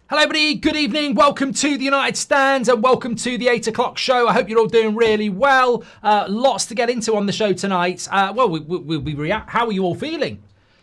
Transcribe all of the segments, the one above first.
Hello everybody, good evening, welcome to the United Stands and welcome to the 8 o'clock show. I hope you're all doing really well. Lots to get into on the show tonight. We react. How are you all feeling?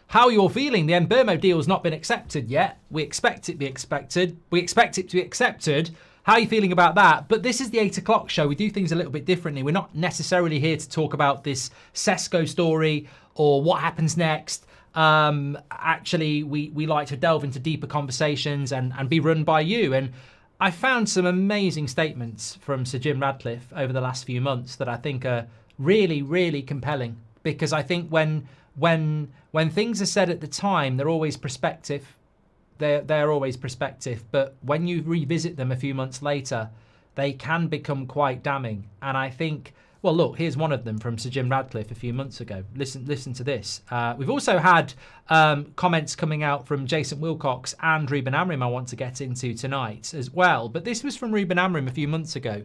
How are you all feeling? The Mbeumo deal has not been accepted yet. We expect it to be accepted. We expect it to be accepted. How are you feeling about that? But this is the 8 o'clock show. We do things a little bit differently. We're not necessarily here to talk about this Sesko story or what happens next. Actually, we like to delve into deeper conversations and be run by you. And I found some amazing statements from Sir Jim Ratcliffe over the last few months that I think are really, really compelling. Because I think when things are said at the time, they're always perspective. They're always perspective. But when you revisit them a few months later, they can become quite damning. And I think... Well, look, here's one of them from Sir Jim Ratcliffe a few months ago. Listen to this. We've also had comments coming out from Jason Wilcox and Ruben Amorim I want to get into tonight as well. But this was from Ruben Amorim a few months ago.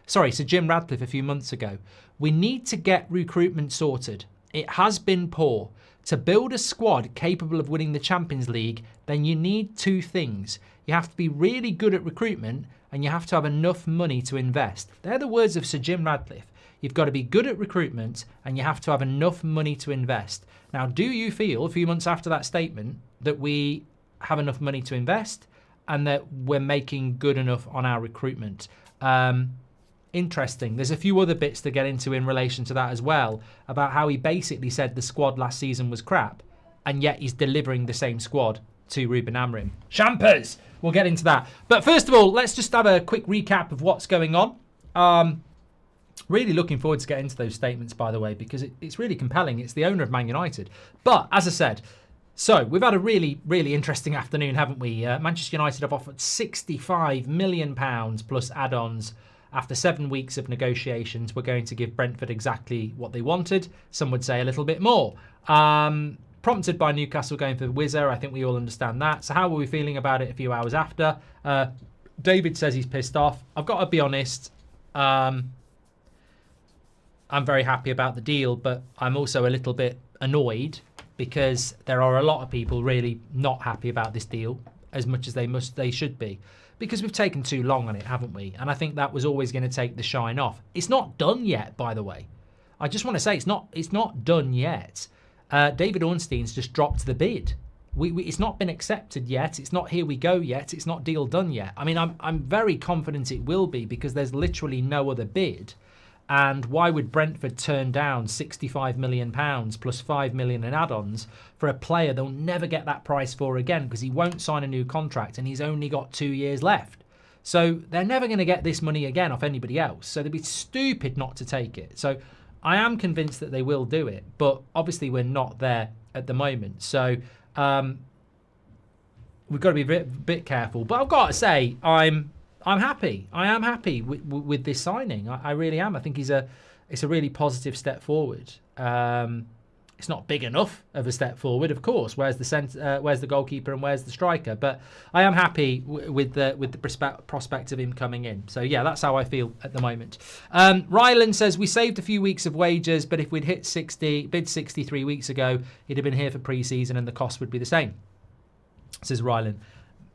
Sir Jim Ratcliffe a few months ago. We need to get recruitment sorted. It has been poor. To build a squad capable of winning the Champions League, then you need two things. You have to be really good at recruitment and you have to have enough money to invest. They're the words of Sir Jim Ratcliffe. You've got to be good at recruitment and you have to have enough money to invest. Now, do you feel a few months after that statement that we have enough money to invest and that we're making good enough on our recruitment? Interesting. There's a few other bits to get into in relation to that as well, about how he basically said the squad last season was crap and yet he's delivering the same squad to Ruben Amorim. Champers! We'll get into that. But first of all, let's just have a quick recap of what's going on. Really looking forward to getting into those statements, by the way, because it's really compelling. It's the owner of Man United. But, as I said, so we've had a really, really interesting afternoon, haven't we? Manchester United have offered £65 million plus add-ons. After 7 weeks of negotiations, we're going to give Brentford exactly what they wanted. Some would say a little bit more. Prompted by Newcastle going for Wizza, I think we all understand that. So how were we feeling about it a few hours after? David says he's pissed off. I've got to be honest. I'm very happy about the deal, but I'm also a little bit annoyed because there are a lot of people really not happy about this deal as much as they should be, because we've taken too long on it, haven't we? And I think that was always going to take the shine off. It's not done yet, by the way. I just want to say it's not done yet. David Ornstein's just dropped the bid. It's not been accepted yet. It's not here we go yet. It's not deal done yet. I mean, I'm very confident it will be because there's literally no other bid. And why would Brentford turn down £65 million plus £5 million in add-ons for a player they'll never get that price for again because he won't sign a new contract and he's only got 2 years left. So they're never going to get this money again off anybody else. So they'd be stupid not to take it. So I am convinced that they will do it, but obviously we're not there at the moment. So we've got to be a bit careful. But I've got to say, I'm happy. I am happy with this signing. I really am. I think it's a really positive step forward. It's not big enough of a step forward, of course. Where's the goalkeeper and where's the striker? But I am happy with the prospect of him coming in. So yeah, that's how I feel at the moment. Ryland says we saved a few weeks of wages, but if we'd bid 63 weeks ago, he'd have been here for pre-season and the cost would be the same. Says Ryland.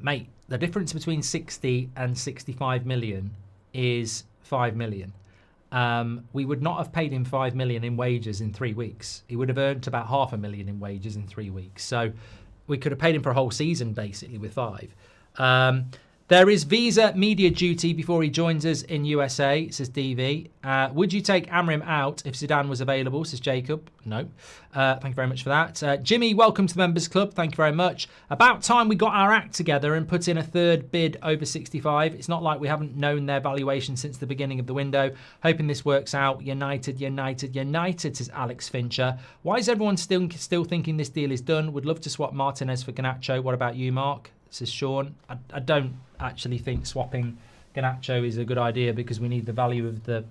Mate, the difference between 60 and 65 million is 5 million. We would not have paid him 5 million in wages in 3 weeks. He would have earned about £500,000 in wages in 3 weeks. So we could have paid him for a whole season, basically, with 5. There is visa media duty before he joins us in USA, says DV. Would you take Amorim out if Zidane was available, says Jacob? No. Thank you very much for that. Jimmy, welcome to the Members Club. Thank you very much. About time we got our act together and put in a third bid over 65. It's not like we haven't known their valuation since the beginning of the window. Hoping this works out. United, says Alex Fincher. Why is everyone still thinking this deal is done? Would love to swap Martinez for Garnacho. What about you, Mark? Says Sean. I don't actually think swapping Garnacho is a good idea because we need the value of the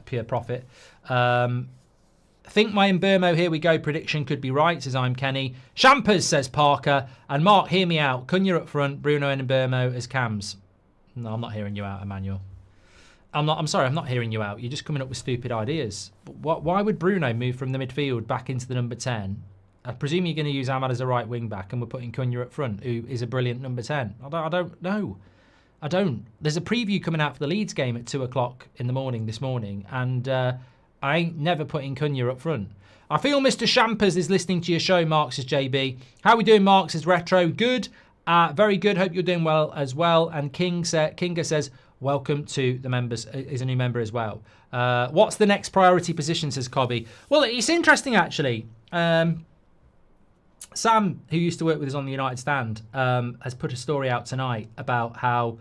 pure profit. Think my Mbeumo here we go prediction could be right, says I'm Kenny. Champers, says Parker. And Mark, hear me out. Cunha up front, Bruno and Mbeumo as cams. No, I'm not hearing you out, Emmanuel. I'm sorry, I'm not hearing you out. You're just coming up with stupid ideas. Why would Bruno move from the midfield back into the number 10 I presume you're going to use Ahmad as a right wing back and we're putting Cunha up front, who is a brilliant number 10. I don't know. I don't. There's a preview coming out for the Leeds game at 2 o'clock in the morning this morning, and I ain't never putting Cunha up front. I feel Mr. Shampers is listening to your show, Marks, says JB. How we doing, Marks, is Retro? Good. Very good. Hope you're doing well as well. And Kinga says, welcome to the members, is a new member as well. What's the next priority position, says Cobby? Well, it's interesting, actually. Sam, who used to work with us on the United Stand, has put a story out tonight about how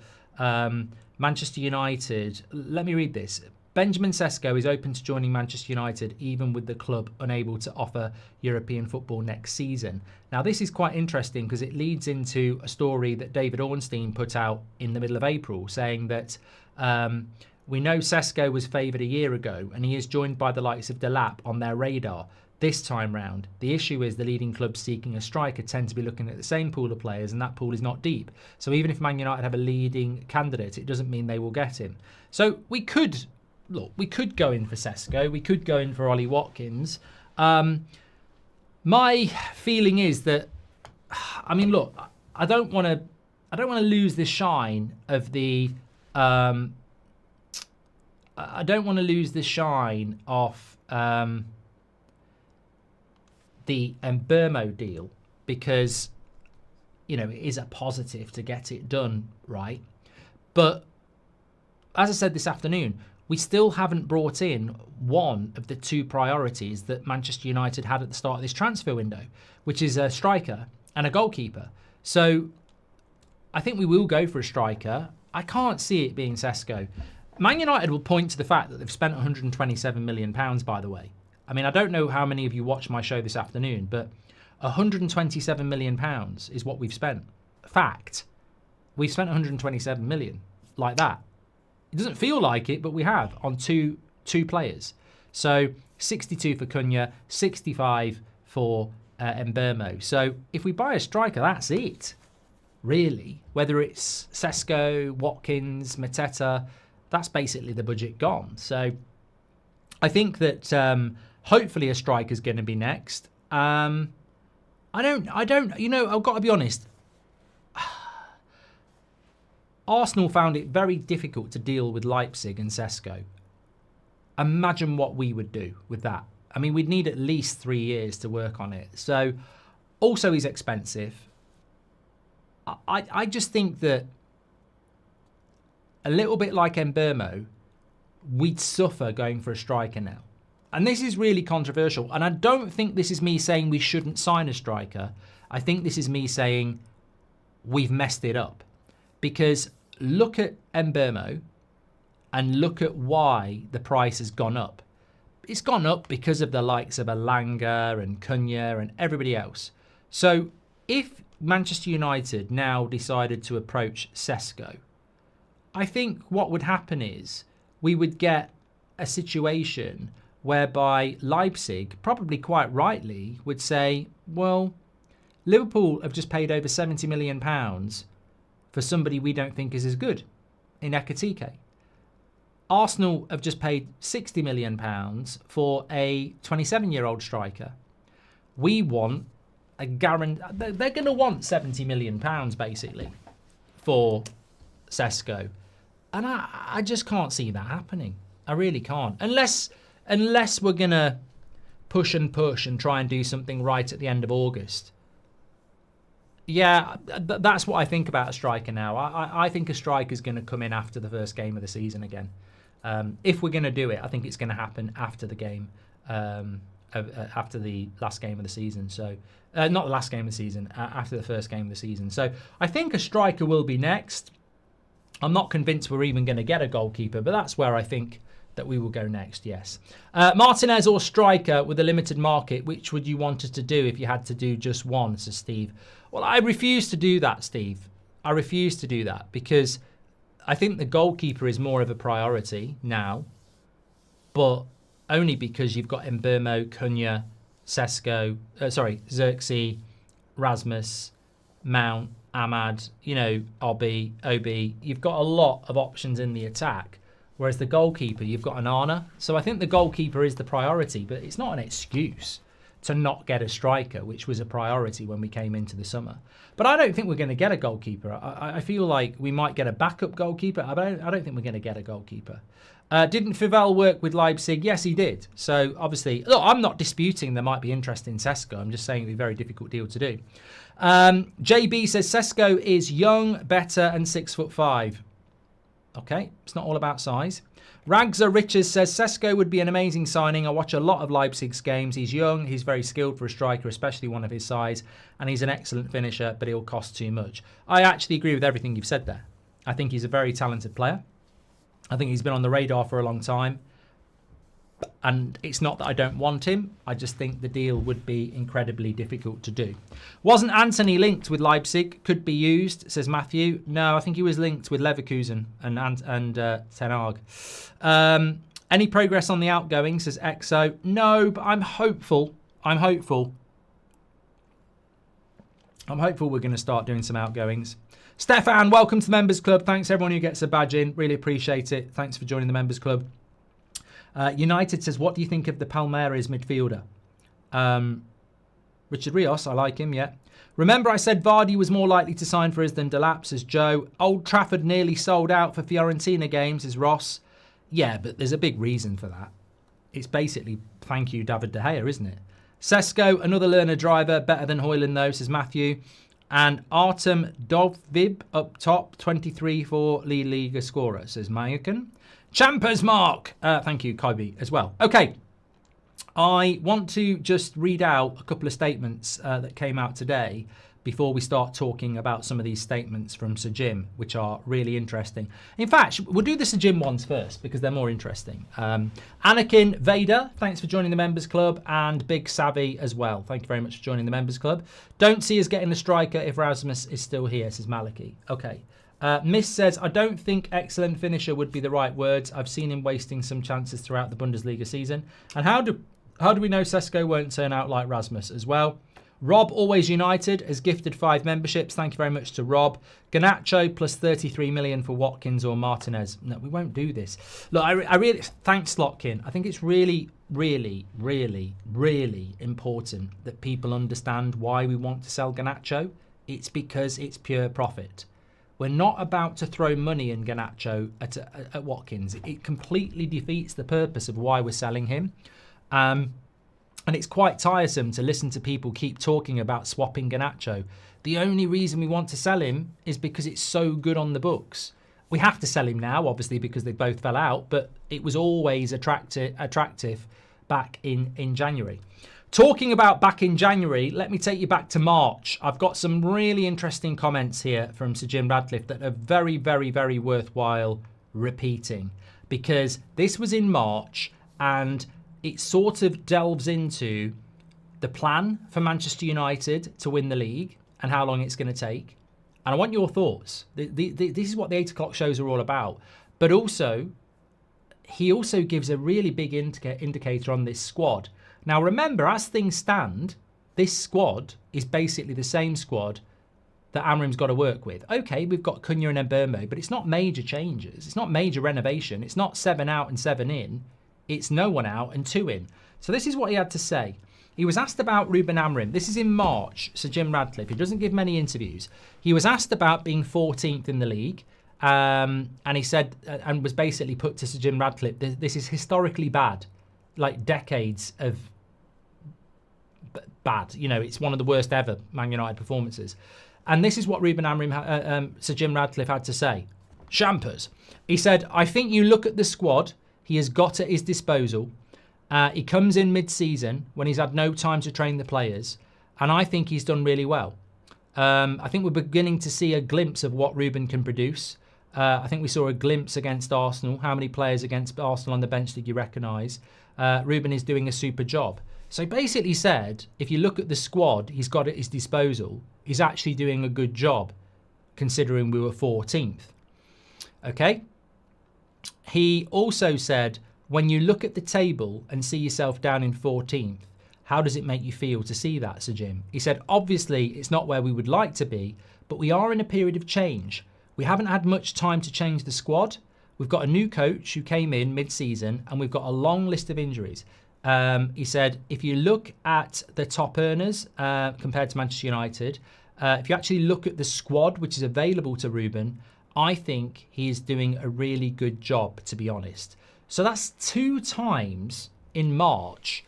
Manchester United... Let me read this. Benjamin Sesko is open to joining Manchester United even with the club unable to offer European football next season. Now, this is quite interesting because it leads into a story that David Ornstein put out in the middle of April saying that we know Sesko was favoured a year ago and he is joined by the likes of Delap on their radar. This time round, the issue is the leading clubs seeking a striker tend to be looking at the same pool of players, and that pool is not deep. So even if Man United have a leading candidate, it doesn't mean they will get him. So we could go in for Sesko, we could go in for Ollie Watkins. My feeling is that, I mean, look, I don't want to lose the shine of the. I don't want to lose the shine of. The Mbeumo deal, because it is a positive to get it done, right? But as I said this afternoon, we still haven't brought in one of the two priorities that Manchester United had at the start of this transfer window, which is a striker and a goalkeeper. So I think we will go for a striker. I can't see it being Sesko. Man United will point to the fact that they've spent £127 million, by the way. I mean, I don't know how many of you watched my show this afternoon, but £127 million is what we've spent. Fact. We've spent 127 million like that. It doesn't feel like it, but we have on two players. So 62 for Cunha, 65 for Mbeumo. So if we buy a striker, that's it, really. Whether it's Sesko, Watkins, Mateta, that's basically the budget gone. So I think that hopefully a striker's going to be next. I don't. I've got to be honest. Arsenal found it very difficult to deal with Leipzig and Sesko. Imagine what we would do with that. I mean, we'd need at least 3 years to work on it. So, also he's expensive. I just think that a little bit like Mbeumo, we'd suffer going for a striker now. And this is really controversial. And I don't think this is me saying we shouldn't sign a striker. I think this is me saying we've messed it up. Because look at Mbeumo and look at why the price has gone up. It's gone up because of the likes of Elanga and Cunha and everybody else. So if Manchester United now decided to approach Sesko, I think what would happen is we would get a situation whereby Leipzig, probably quite rightly, would say, well, Liverpool have just paid over £70 million for somebody we don't think is as good in Ekitike. Arsenal have just paid £60 million for a 27-year-old striker. We want a guarantee. They're going to want £70 million, basically, for Sesko. And I just can't see that happening. I really can't. Unless we're going to push and try and do something right at the end of August. Yeah, that's what I think about a striker now. I think a striker is going to come in after the first game of the season again. If we're going to do it, I think it's going to happen after the game, after the last game of the season. So, not the last game of the season, after the first game of the season. So, I think a striker will be next. I'm not convinced we're even going to get a goalkeeper, but that's where I think that we will go next, yes. Martinez or striker with a limited market, which would you want us to do if you had to do just one, says Steve. Well, I refuse to do that, Steve. I refuse to do that because I think the goalkeeper is more of a priority now, but only because you've got Mbeumo, Cunha, Sesko, Xerxes, Rasmus, Mount, Ahmad, Obi. You've got a lot of options in the attack. Whereas the goalkeeper, you've got an Arna. So I think the goalkeeper is the priority, but it's not an excuse to not get a striker, which was a priority when we came into the summer. But I don't think we're going to get a goalkeeper. I feel like we might get a backup goalkeeper. I don't think we're going to get a goalkeeper. Didn't Fivel work with Leipzig? Yes, he did. So obviously, look, I'm not disputing there might be interest in Sesko. I'm just saying it'd be a very difficult deal to do. JB says Sesko is young, better, and 6'5". Okay, it's not all about size. Ragza Richards says Sesko would be an amazing signing. I watch a lot of Leipzig's games. He's young, he's very skilled for a striker, especially one of his size, and he's an excellent finisher, but he'll cost too much. I actually agree with everything you've said there. I think he's a very talented player. I think he's been on the radar for a long time. And it's not that I don't want him. I just think the deal would be incredibly difficult to do. Wasn't Anthony linked with Leipzig? Could be used, says Matthew. No, I think he was linked with Leverkusen and Ten Hag. Any progress on the outgoing, says Exo. No, but I'm hopeful. I'm hopeful we're going to start doing some outgoings. Stefan, welcome to the Members Club. Thanks everyone who gets a badge in. Really appreciate it. Thanks for joining the Members Club. United says, what do you think of the Palmeiras midfielder? Richard Rios, I like him, yeah. Remember I said Vardy was more likely to sign for us than Delap, says Joe. Old Trafford nearly sold out for Fiorentina games, says Ross. Yeah, but there's a big reason for that. It's basically, thank you, David De Gea, isn't it? Sesko, another learner driver, better than Højlund though, says Matthew. And Artem Dovvib up top, 23 for League Liga scorer, says Mayakan. Champers Mark. Thank you, Kobe, as well. Okay. I want to just read out a couple of statements that came out today before we start talking about some of these statements from Sir Jim, which are really interesting. In fact, we'll do the Sir Jim ones first because they're more interesting. Anakin Vader, thanks for joining the Members Club, and Big Savvy as well. Thank you very much for joining the Members Club. Don't see us getting a striker if Rasmus is still here, says Maliki. Okay. Miss says, I don't think excellent finisher would be the right words. I've seen him wasting some chances throughout the Bundesliga season. And how do we know Sesko won't turn out like Rasmus as well? Rob, Always United, has gifted 5 memberships. Thank you very much to Rob. Garnacho plus 33 million for Watkins or Martinez. No, we won't do this. Look, I really, thanks Slotkin. I think it's really, really, really, really important that people understand why we want to sell Garnacho. It's because it's pure profit. We're not about to throw money in Garnacho at Watkins. It completely defeats the purpose of why we're selling him. And it's quite tiresome to listen to people keep talking about swapping Garnacho. The only reason we want to sell him is because it's so good on the books. We have to sell him now, obviously, because they both fell out. But it was always attractive back in January. Talking about back in January, let me take you back to March. I've got some really interesting comments here from Sir Jim Radcliffe that are very, very, very worthwhile repeating. Because this was in March and it sort of delves into the plan for Manchester United to win the league and how long it's going to take. And I want your thoughts. This is what the 8 o'clock shows are all about. But also, he also gives a really big indicator on this squad. Now, remember, as things stand, this squad is basically the same squad that Amorim's got to work with. Okay, we've got Cunha and Mbeumo, but it's not major changes. It's not major renovation. It's not 7 out and 7 in. It's no one out and 2 in. So this is what he had to say. He was asked about Ruben Amorim. This is in March, Sir Jim Radcliffe. He doesn't give many interviews. He was asked about being 14th in the league. And he said, and was basically put to Sir Jim Radcliffe, this is historically bad. Like decades of bad. You know, it's one of the worst ever Man United performances. And this is what Ruben Amorim, Sir Jim Radcliffe had to say. Champers. He said, I think you look at the squad he has got at his disposal. He comes in mid-season when he's had no time to train the players. And I think he's done really well. I think we're beginning to see a glimpse of what Ruben can produce. I think we saw a glimpse against Arsenal. How many players against Arsenal on the bench did you recognise? Ruben is doing a super job. So basically said, if you look at the squad he's got at his disposal, he's actually doing a good job, considering we were 14th. Okay? He also said, when you look at the table and see yourself down in 14th, how does it make you feel to see that, Sir Jim? He said, obviously, it's not where we would like to be, but we are in a period of change. We haven't had much time to change the squad. We've got a new coach who came in mid-season, and we've got a long list of injuries. He said, if you look at the top earners compared to Manchester United, if you actually look at the squad which is available to Ruben, I think he is doing a really good job, to be honest. So that's 2 times in March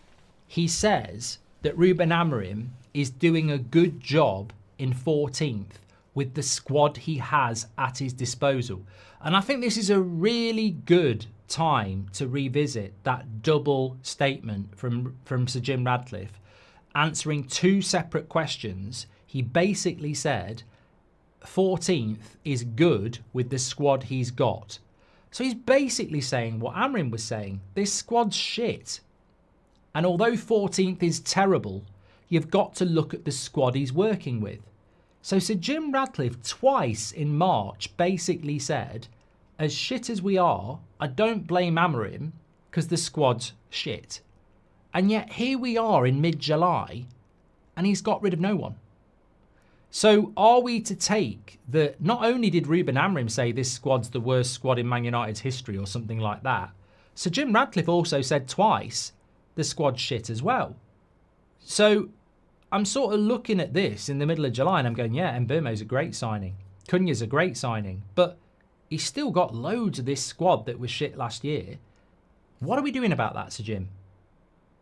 he says that Ruben Amorim is doing a good job in 14th with the squad he has at his disposal. And I think this is a really good time to revisit that double statement from Sir Jim Ratcliffe, answering 2 separate questions. He basically said 14th is good with the squad he's got. So he's basically saying what Amorim was saying. This squad's shit. And although 14th is terrible, you've got to look at the squad he's working with. So Sir Jim Ratcliffe twice in March basically said, as shit as we are, I don't blame Amorim because the squad's shit. And yet here we are in mid-July and he's got rid of no one. So are we to take that not only did Ruben Amorim say this squad's the worst squad in Man United's history or something like that, Sir Jim Ratcliffe also said twice the squad's shit as well. So I'm sort of looking at this in the middle of July and I'm going, yeah, Mbeumo's a great signing. Cunha's a great signing. But he's still got loads of this squad that was shit last year. What are we doing about that, Sir Jim?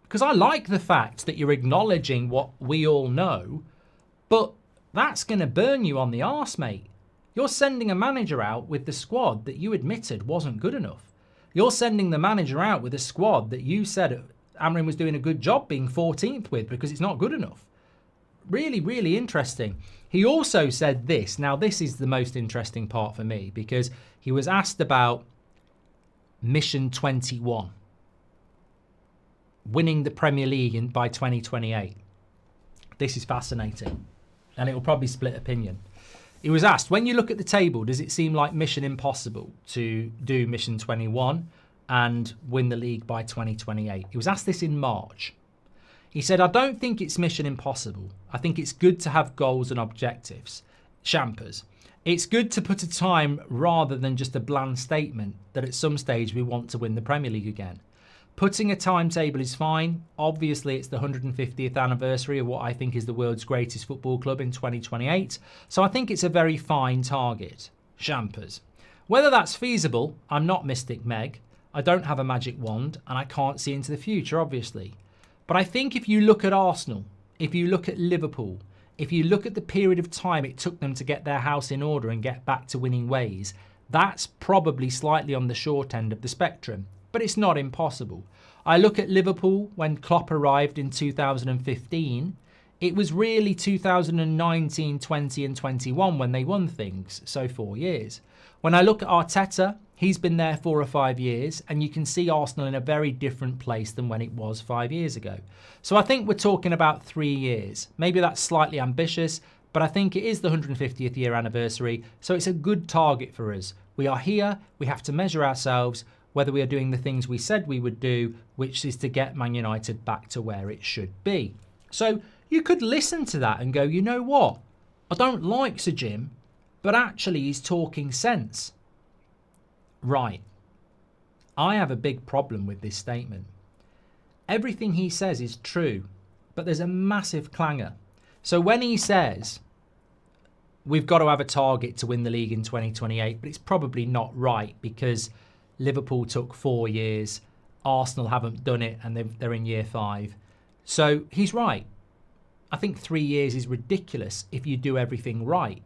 Because I like the fact that you're acknowledging what we all know, but that's going to burn you on the arse, mate. You're sending a manager out with the squad that you admitted wasn't good enough. You're sending the manager out with a squad that you said Amorim was doing a good job being 14th with because it's not good enough. Really, really interesting. He also said this. Now, this is the most interesting part for me because he was asked about Mission 21, winning the Premier League by 2028. This is fascinating, and it will probably split opinion. He was asked, when you look at the table, does it seem like mission impossible to do Mission 21 and win the league by 2028? He was asked this in March. He said, I don't think it's mission impossible. I think it's good to have goals and objectives. Champers. It's good to put a time rather than just a bland statement that at some stage we want to win the Premier League again. Putting a timetable is fine. Obviously, it's the 150th anniversary of what I think is the world's greatest football club in 2028. So I think it's a very fine target. Champers. Whether that's feasible, I'm not Mystic Meg. I don't have a magic wand and I can't see into the future, obviously. But I think if you look at Arsenal, if you look at Liverpool, if you look at the period of time it took them to get their house in order and get back to winning ways, that's probably slightly on the short end of the spectrum. But it's not impossible. I look at Liverpool when Klopp arrived in 2015. It was really 2019, 20 and 21 when they won things, so 4 years. When I look at Arteta, he's been there 4 or 5 years, and you can see Arsenal in a very different place than when it was 5 years ago. So I think we're talking about 3 years. Maybe that's slightly ambitious, but I think it is the 150th year anniversary, so it's a good target for us. We are here, we have to measure ourselves, whether we are doing the things we said we would do, which is to get Man United back to where it should be. So you could listen to that and go, you know what? I don't like Sir Jim, but actually he's talking sense. Right. I have a big problem with this statement. Everything he says is true, but there's a massive clangor. So when he says we've got to have a target to win the league in 2028, but it's probably not right because Liverpool took 4 years, Arsenal haven't done it, and they're in year 5. So he's right. I think 3 years is ridiculous if you do everything right.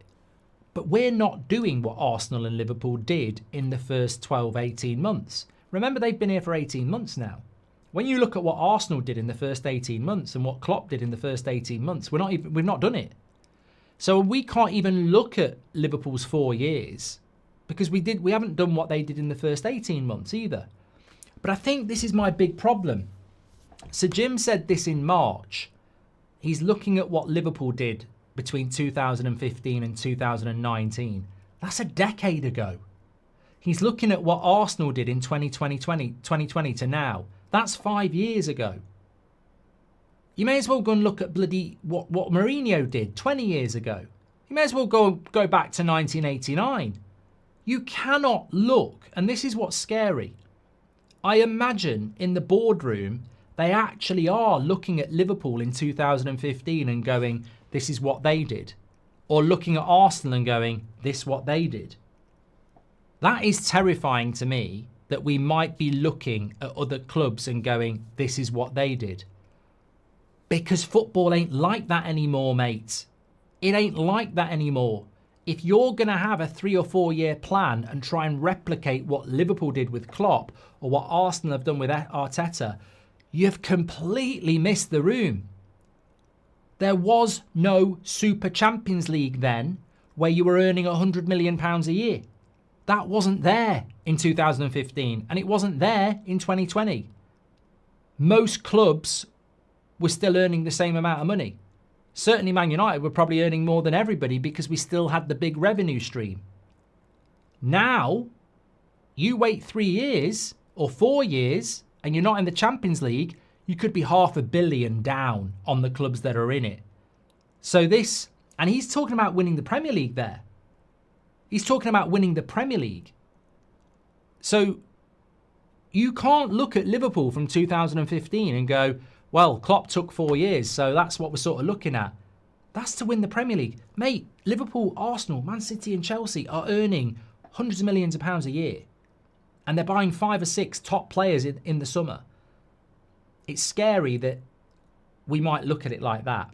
But we're not doing what Arsenal and Liverpool did in the first 12, 18 months. Remember, they've been here for 18 months now. When you look at what Arsenal did in the first 18 months and what Klopp did in the first 18 months, we've not done it. So we can't even look at Liverpool's 4 years because we haven't done what they did in the first 18 months either. But I think this is my big problem. Sir Jim said this in March. He's looking at what Liverpool did between 2015 and 2019. That's a decade ago. He's looking at what Arsenal did in 2020 to now. That's 5 years ago. You may as well go and look at bloody what Mourinho did 20 years ago. You may as well go back to 1989. You cannot look, and this is what's scary. I imagine in the boardroom They actually are looking at Liverpool in 2015 and going, this is what they did. Or looking at Arsenal and going, this is what they did. That is terrifying to me, that we might be looking at other clubs and going, this is what they did. Because football ain't like that anymore, mate. It ain't like that anymore. If you're going to have a 3 or 4 year plan and try and replicate what Liverpool did with Klopp or what Arsenal have done with Arteta, you've completely missed the room. There was no Super Champions League then where you were earning £100 million a year. That wasn't there in 2015, and it wasn't there in 2020. Most clubs were still earning the same amount of money. Certainly Man United were probably earning more than everybody because we still had the big revenue stream. Now, you wait 3 years or 4 years and you're not in the Champions League, you could be £500 million down on the clubs that are in it. So this, and he's talking about winning the Premier League there. He's talking about winning the Premier League. So you can't look at Liverpool from 2015 and go, well, Klopp took 4 years, so that's what we're sort of looking at. That's to win the Premier League. Mate, Liverpool, Arsenal, Man City and Chelsea are earning hundreds of millions of pounds a year. And they're buying 5 or 6 top players in the summer. It's scary that we might look at it like that.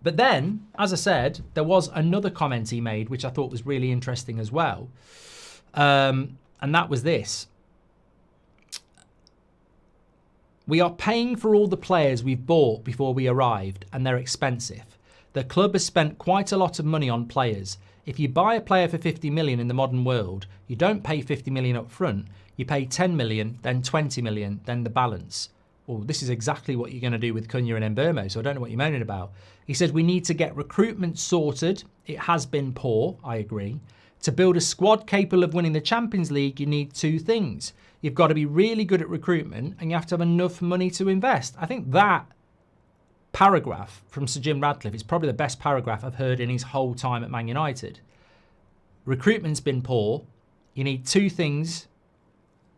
But then, as I said, there was another comment he made, which I thought was really interesting as well. And that was this. We are paying for all the players we've bought before we arrived, and they're expensive. The club has spent quite a lot of money on players. If you buy a player for 50 million in the modern world, you don't pay 50 million up front. You pay 10 million, then 20 million, then the balance. Well, this is exactly what you're going to do with Cunha and Mbeumo, so I don't know what you're moaning about. He said, we need to get recruitment sorted. It has been poor, I agree. To build a squad capable of winning the Champions League, you need 2 things. You've got to be really good at recruitment and you have to have enough money to invest. I think that paragraph from Sir Jim Ratcliffe is probably the best paragraph I've heard in his whole time at Man United. Recruitment's been poor. You need 2 things.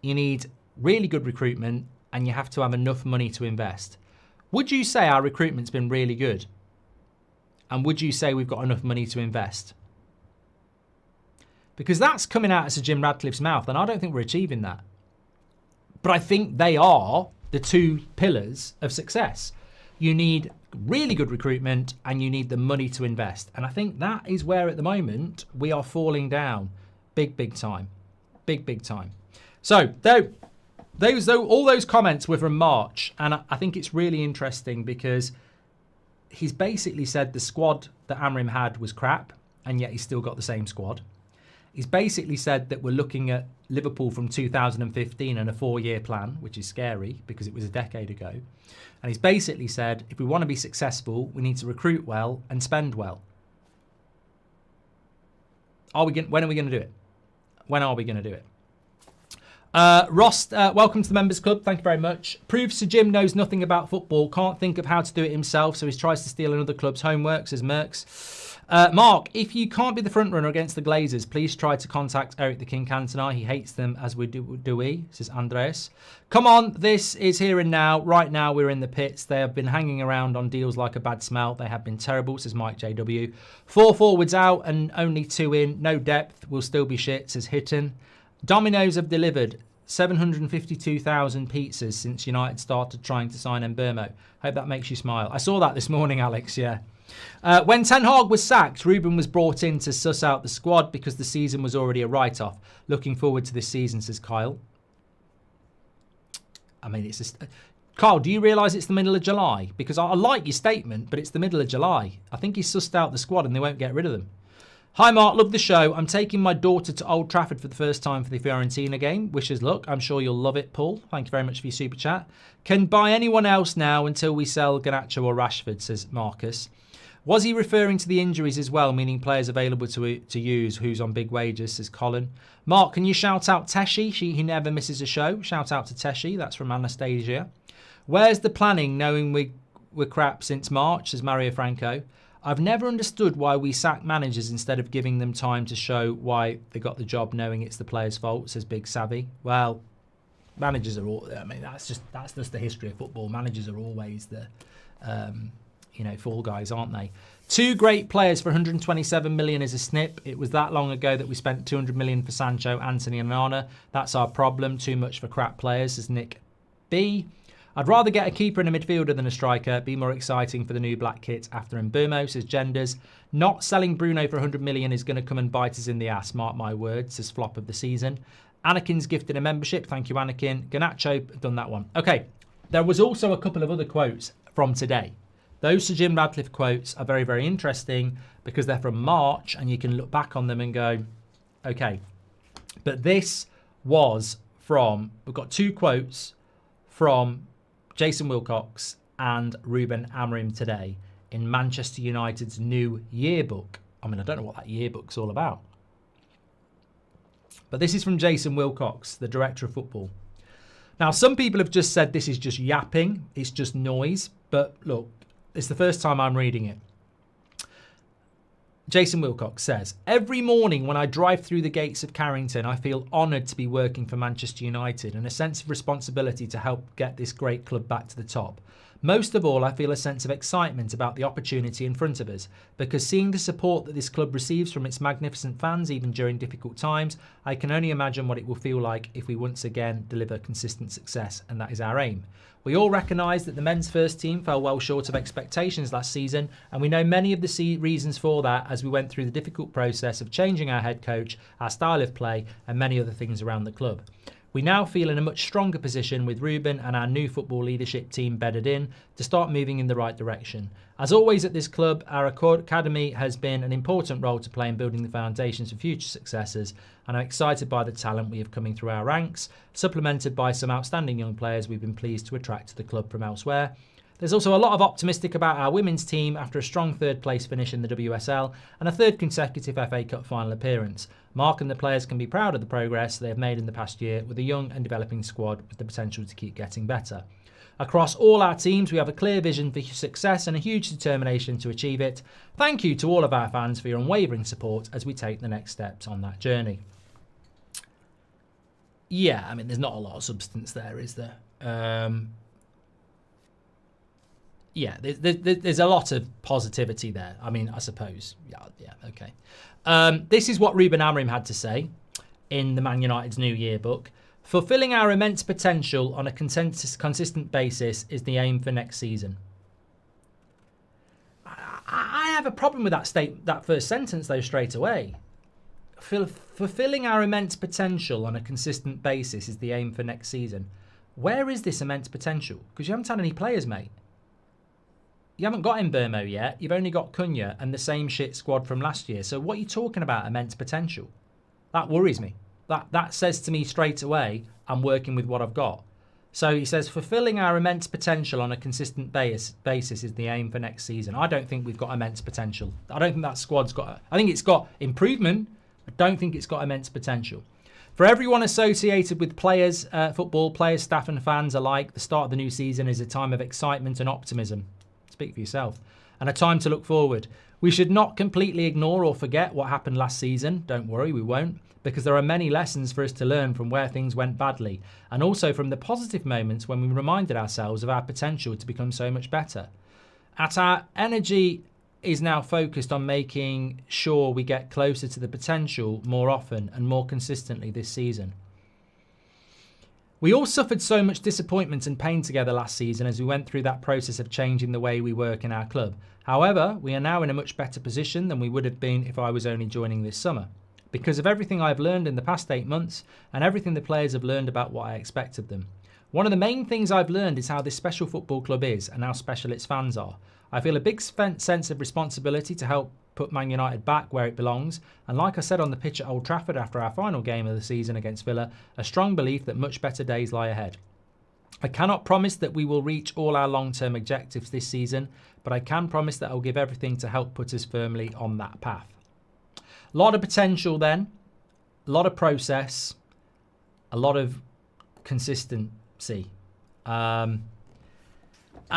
You need really good recruitment and you have to have enough money to invest. Would you say our recruitment's been really good? And would you say we've got enough money to invest? Because that's coming out of Sir Jim Ratcliffe's mouth, and I don't think we're achieving that. But I think they are the 2 pillars of success. You need really good recruitment and you need the money to invest. And I think that is where at the moment we are falling down. Big time. Big time. So all those comments were from March. And I think it's really interesting because he's basically said the squad that Amorim had was crap, and yet he's still got the same squad. He's basically said that we're looking at Liverpool from 2015 and a 4-year plan, which is scary because it was a decade ago. And he's basically said, if we want to be successful, we need to recruit well and spend well. When are we going to do it? When are we going to do it? Ross, welcome to the Members Club. Thank you very much. Proves Sir Jim knows nothing about football. Can't think of how to do it himself, so he tries to steal another club's homework, says Merckx. Mark, if you can't be the front runner against the Glazers, please try to contact Eric the King Cantona. He hates them as we do, says Andreas. Come on, this is here and now. Right now, we're in the pits. They have been hanging around on deals like a bad smell. They have been terrible, says Mike JW. 4 forwards out and only 2 in. No depth. Will still be shit, says Hitton. Domino's have delivered 752,000 pizzas since United started trying to sign Mbeumo. Hope that makes you smile. I saw that this morning, Alex, yeah. When Ten Hag was sacked, Ruben was brought in to suss out the squad because the season was already a write-off. Looking forward to this season, says Kyle. I mean, it's just... Kyle, do you realise it's the middle of July? Because I like your statement, but it's the middle of July. I think he's sussed out the squad and they won't get rid of them. Hi Mark, love the show. I'm taking my daughter to Old Trafford for the first time for the Fiorentina game. Wishes luck. I'm sure you'll love it, Paul. Thank you very much for your super chat. Can buy anyone else now until we sell Garnacho or Rashford, says Marcus. Was he referring to the injuries as well, meaning players available to use who's on big wages, says Colin. Mark, can you shout out Teshi? He never misses a show. Shout out to Teshi. That's from Anastasia. Where's the planning knowing we're crap since March, says Mario Franco. I've never understood why we sack managers instead of giving them time to show why they got the job knowing it's the player's fault, says Big Savvy. Well, Managers are all. I mean, that's just the history of football. Managers are always the, fall guys, aren't they? 2 great players for 127 million is a snip. It was that long ago that we spent 200 million for Sancho, Anthony, and Onana. That's our problem. Too much for crap players, says Nick B. I'd rather get a keeper and a midfielder than a striker. Be more exciting for the new black kit after Mbeumo, says Genders. Not selling Bruno for 100 million is going to come and bite us in the ass. Mark my words, says Flop of the Season. Anakin's gifted a membership. Thank you, Anakin. Garnacho, done that one. Okay, there was also a couple of other quotes from today. Those Sir Jim Radcliffe quotes are very, very interesting because they're from March and you can look back on them and go, okay. But this was from, we've got 2 quotes from Jason Wilcox and Ruben Amorim today in Manchester United's new yearbook. I mean, I don't know what that yearbook's all about. But this is from Jason Wilcox, the director of football. Now, some people have just said this is just yapping. It's just noise. But look, it's the first time I'm reading it. Jason Wilcox says, every morning when I drive through the gates of Carrington, I feel honoured to be working for Manchester United and a sense of responsibility to help get this great club back to the top. Most of all, I feel a sense of excitement about the opportunity in front of us, because seeing the support that this club receives from its magnificent fans, even during difficult times, I can only imagine what it will feel like if we once again deliver consistent success, and that is our aim. We all recognise that the men's first team fell well short of expectations last season, and we know many of the reasons for that as we went through the difficult process of changing our head coach, our style of play, and many other things around the club. We now feel in a much stronger position with Ruben and our new football leadership team bedded in to start moving in the right direction. As always at this club, our academy has been an important role to play in building the foundations for future successes, and I'm excited by the talent we have coming through our ranks, supplemented by some outstanding young players we've been pleased to attract to the club from elsewhere. There's also a lot of optimistic about our women's team after a strong 3rd place finish in the WSL and a 3rd consecutive FA Cup final appearance. Mark and the players can be proud of the progress they have made in the past year with a young and developing squad with the potential to keep getting better. Across all our teams, we have a clear vision for success and a huge determination to achieve it. Thank you to all of our fans for your unwavering support as we take the next steps on that journey. Yeah, I mean, there's not a lot of substance there, is there? Yeah, there's a lot of positivity there. I mean, I suppose. Yeah, okay. This is what Ruben Amorim had to say in the Man United's new yearbook. Fulfilling our immense potential on a consistent basis is the aim for next season. I have a problem with that first sentence, though, straight away. Fulfilling our immense potential on a consistent basis is the aim for next season. Where is this immense potential? Because you haven't had any players, mate. You haven't got Mbeumo yet. You've only got Cunha and the same shit squad from last year. So what are you talking about, immense potential? That worries me. That says to me straight away, I'm working with what I've got. So he says, fulfilling our immense potential on a consistent basis is the aim for next season. I don't think we've got immense potential. I don't think that squad's got... I think it's got improvement. I don't think it's got immense potential. For everyone associated with players, football players, staff and fans alike, the start of the new season is a time of excitement and optimism. Speak for yourself. And a time to look forward. We should not completely ignore or forget what happened last season. Don't worry, we won't. Because there are many lessons for us to learn from where things went badly. And also from the positive moments when we reminded ourselves of our potential to become so much better. Our energy is now focused on making sure we get closer to the potential more often and more consistently this season. We all suffered so much disappointment and pain together last season as we went through that process of changing the way we work in our club. However, we are now in a much better position than we would have been if I was only joining this summer. Because of everything I've learned in the past 8 months and everything the players have learned about what I expect of them. One of the main things I've learned is how this special football club is and how special its fans are. I feel a big sense of responsibility to help put Man United back where it belongs, and like I said on the pitch at Old Trafford after our final game of the season against Villa, a strong belief that much better days lie ahead. I cannot promise that we will reach all our long-term objectives this season, but I can promise that I'll give everything to help put us firmly on that path. A lot of potential then, a lot of process, a lot of consistency. I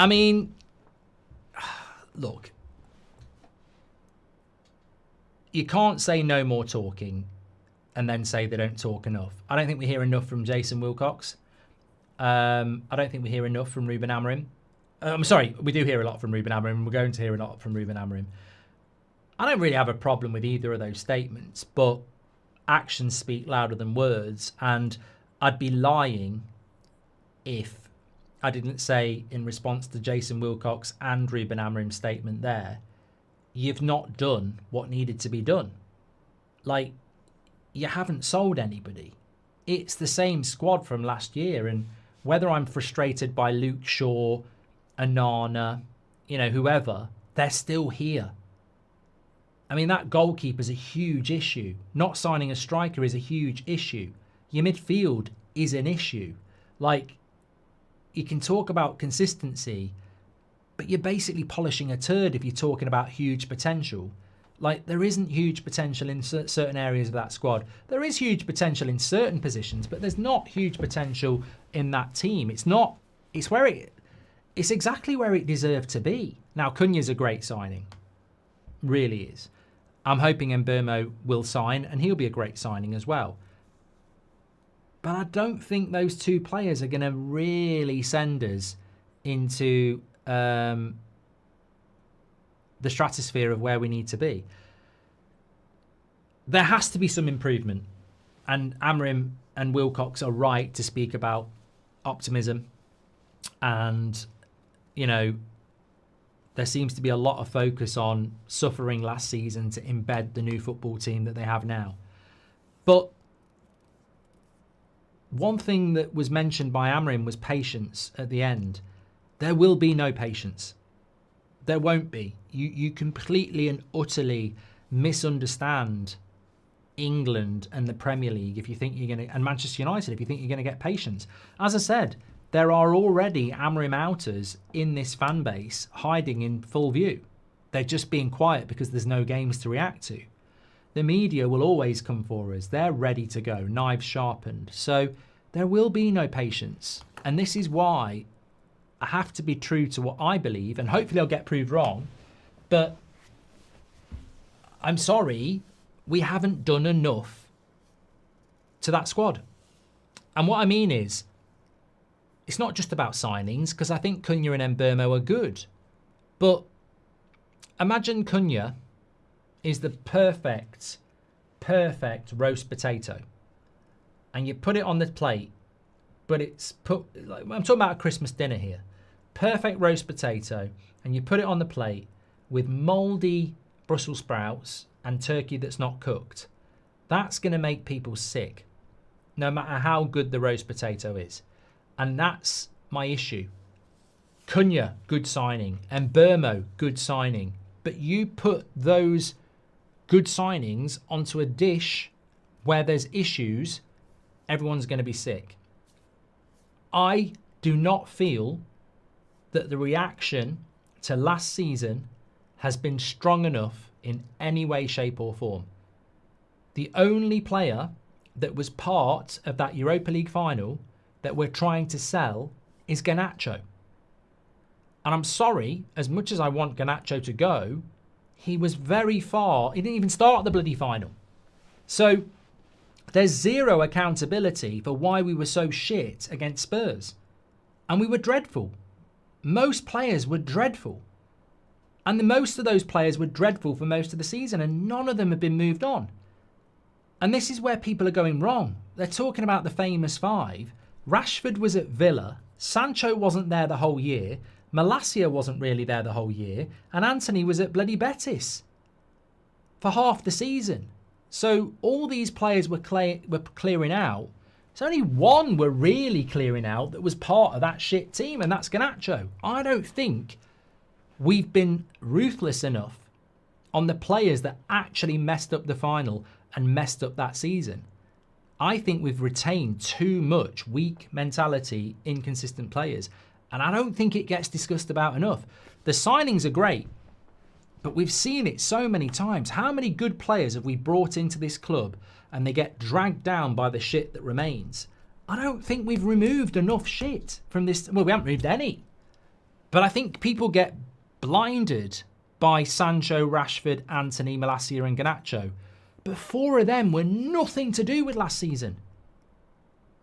mean, look, you can't say no more talking and then say they don't talk enough. I don't think we hear enough from Jason Wilcox. I don't think we hear enough from Ruben Amorim. I'm sorry, we do hear a lot from Ruben Amorim. We're going to hear a lot from Ruben Amorim. I don't really have a problem with either of those statements, but actions speak louder than words, and I'd be lying if I didn't say, in response to Jason Wilcox and Ruben Amorim's statement there, you've not done what needed to be done. Like, you haven't sold anybody. It's the same squad from last year, and whether I'm frustrated by Luke Shaw, Anana, whoever, they're still here. I mean, that goalkeeper's a huge issue. Not signing a striker is a huge issue. Your midfield is an issue. Like, you can talk about consistency, but you're basically polishing a turd if you're talking about huge potential. Like, there isn't huge potential in certain areas of that squad. There is huge potential in certain positions, but there's not huge potential in that team. It's exactly where it deserved to be. Now, Cunha's a great signing. Really is. I'm hoping Mbeumo will sign, and he'll be a great signing as well. But I don't think those two players are going to really send us into the stratosphere of where we need to be. There has to be some improvement, and Amorim and Wilcox are right to speak about optimism, and there seems to be a lot of focus on suffering last season to embed the new football team that they have now. But one thing that was mentioned by Amorim was patience at the end. There will be no patience. There won't be. You completely and utterly misunderstand England and the Premier League if you think you're going to, and Manchester United if you think you're going to get patience. As I said, there are already Amorim outers in this fan base hiding in full view. They're just being quiet because there's no games to react to. The media will always come for us. They're ready to go, knives sharpened. So there will be no patience. And this is why I have to be true to what I believe, and hopefully I'll get proved wrong. But I'm sorry, we haven't done enough to that squad. And what I mean is, it's not just about signings, because I think Cunha and Mbeumo are good. But imagine Cunha is the perfect roast potato. And you put it on the plate, but it's put, like, I'm talking about a Christmas dinner here. Perfect roast potato, and you put it on the plate with mouldy Brussels sprouts and turkey that's not cooked. That's going to make people sick, no matter how good the roast potato is. And that's my issue. Cunha, good signing. And Mbeumo, good signing. But you put those good signings onto a dish where there's issues, everyone's going to be sick. I do not feel that the reaction to last season has been strong enough in any way, shape or form. The only player that was part of that Europa League final that we're trying to sell is Garnacho. And I'm sorry, as much as I want Garnacho to go, he was very far. He didn't even start the bloody final. So there's zero accountability for why we were so shit against Spurs. And we were dreadful. Most players were dreadful. And most of those players were dreadful for most of the season, and none of them have been moved on. And this is where people are going wrong. They're talking about the famous five. Rashford was at Villa. Sancho wasn't there the whole year. Malacia wasn't really there the whole year. And Anthony was at bloody Betis for half the season. So all these players were clearing out. It's only one we're really clearing out that was part of that shit team, and that's Garnacho. I don't think we've been ruthless enough on the players that actually messed up the final and messed up that season. I think we've retained too much weak mentality, inconsistent players. And I don't think it gets discussed about enough. The signings are great, but we've seen it so many times. How many good players have we brought into this club and they get dragged down by the shit that remains? I don't think we've removed enough shit from this. Well, we haven't removed any. But I think people get blinded by Sancho, Rashford, Anthony, Malacia and Garnacho. But four of them were nothing to do with last season.